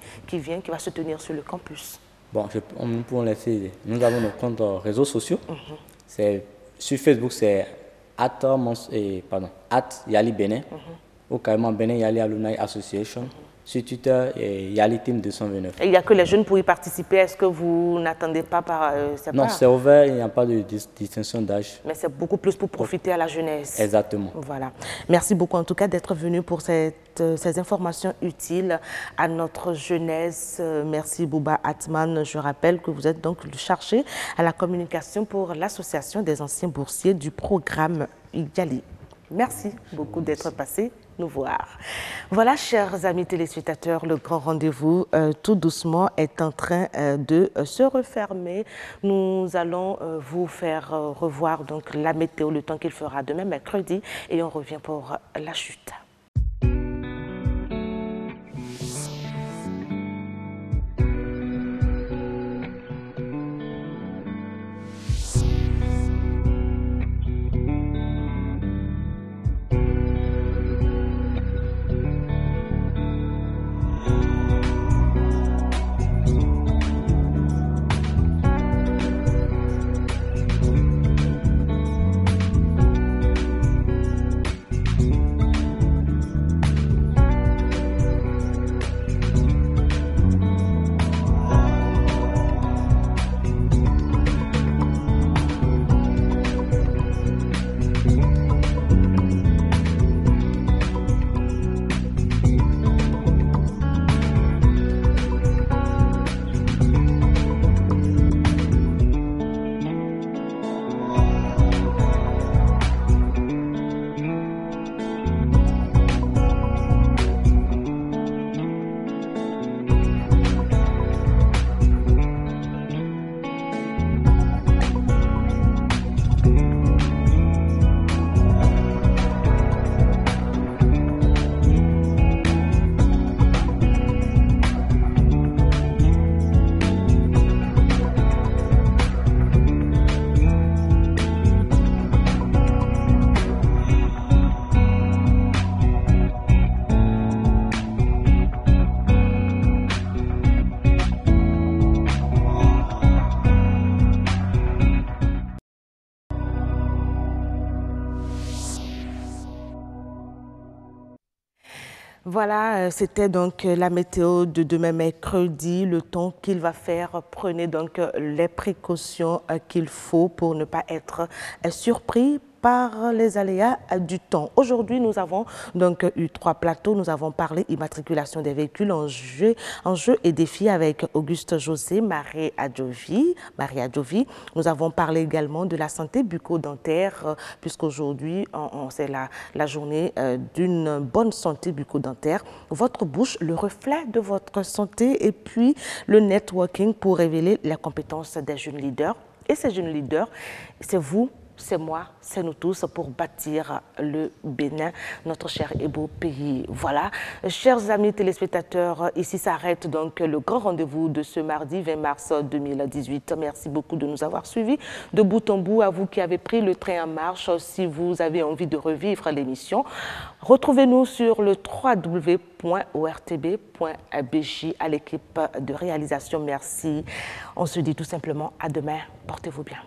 O: va se tenir sur le campus? Bon, nous pouvons laisser. Nous avons nos comptes réseaux sociaux. Sur Facebook, c'est @YALI Bénin ou carrément Benin YALI Alumni Association. sur Twitter, il y a l'ITIM 229.
A: Et il n'y a que les jeunes pour y participer. Est-ce que vous n'attendez pas par...
O: non, c'est ouvert, il n'y a pas de distinction d'âge.
A: Mais c'est beaucoup plus pour profiter à la jeunesse.
O: Exactement.
A: Voilà. Merci beaucoup en tout cas d'être venu pour ces informations utiles à notre jeunesse. Merci Bouba Atman. Je rappelle que vous êtes donc chargé à la communication pour l'Association des anciens boursiers du programme IGALI. Merci beaucoup d'être passé nous voir. Voilà, chers amis téléspectateurs, le grand rendez-vous tout doucement est en train de se refermer. Nous allons vous faire revoir donc la météo, le temps qu'il fera demain mercredi, et on revient pour la chute. Voilà, c'était donc la météo de demain mercredi, le temps qu'il va faire. Prenez donc les précautions qu'il faut pour ne pas être surpris par les aléas du temps. Aujourd'hui, nous avons donc eu 3 plateaux. Nous avons parlé immatriculation des véhicules, enjeux et défis avec Auguste José, Marie Adjovi. Nous avons parlé également de la santé bucco-dentaire, puisqu'aujourd'hui, c'est la journée d'une bonne santé bucco-dentaire. Votre bouche, le reflet de votre santé, et puis le networking pour révéler les compétences des jeunes leaders. Et ces jeunes leaders, c'est vous, c'est moi, c'est nous tous pour bâtir le Bénin, notre cher et beau pays. Voilà, chers amis téléspectateurs, ici s'arrête donc le grand rendez-vous de ce mardi 20 mars 2018. Merci beaucoup de nous avoir suivis de bout en bout. À vous qui avez pris le train en marche, si vous avez envie de revivre l'émission, retrouvez-nous sur le www.ortb.bj à l'équipe de réalisation. Merci. On se dit tout simplement à demain. Portez-vous bien.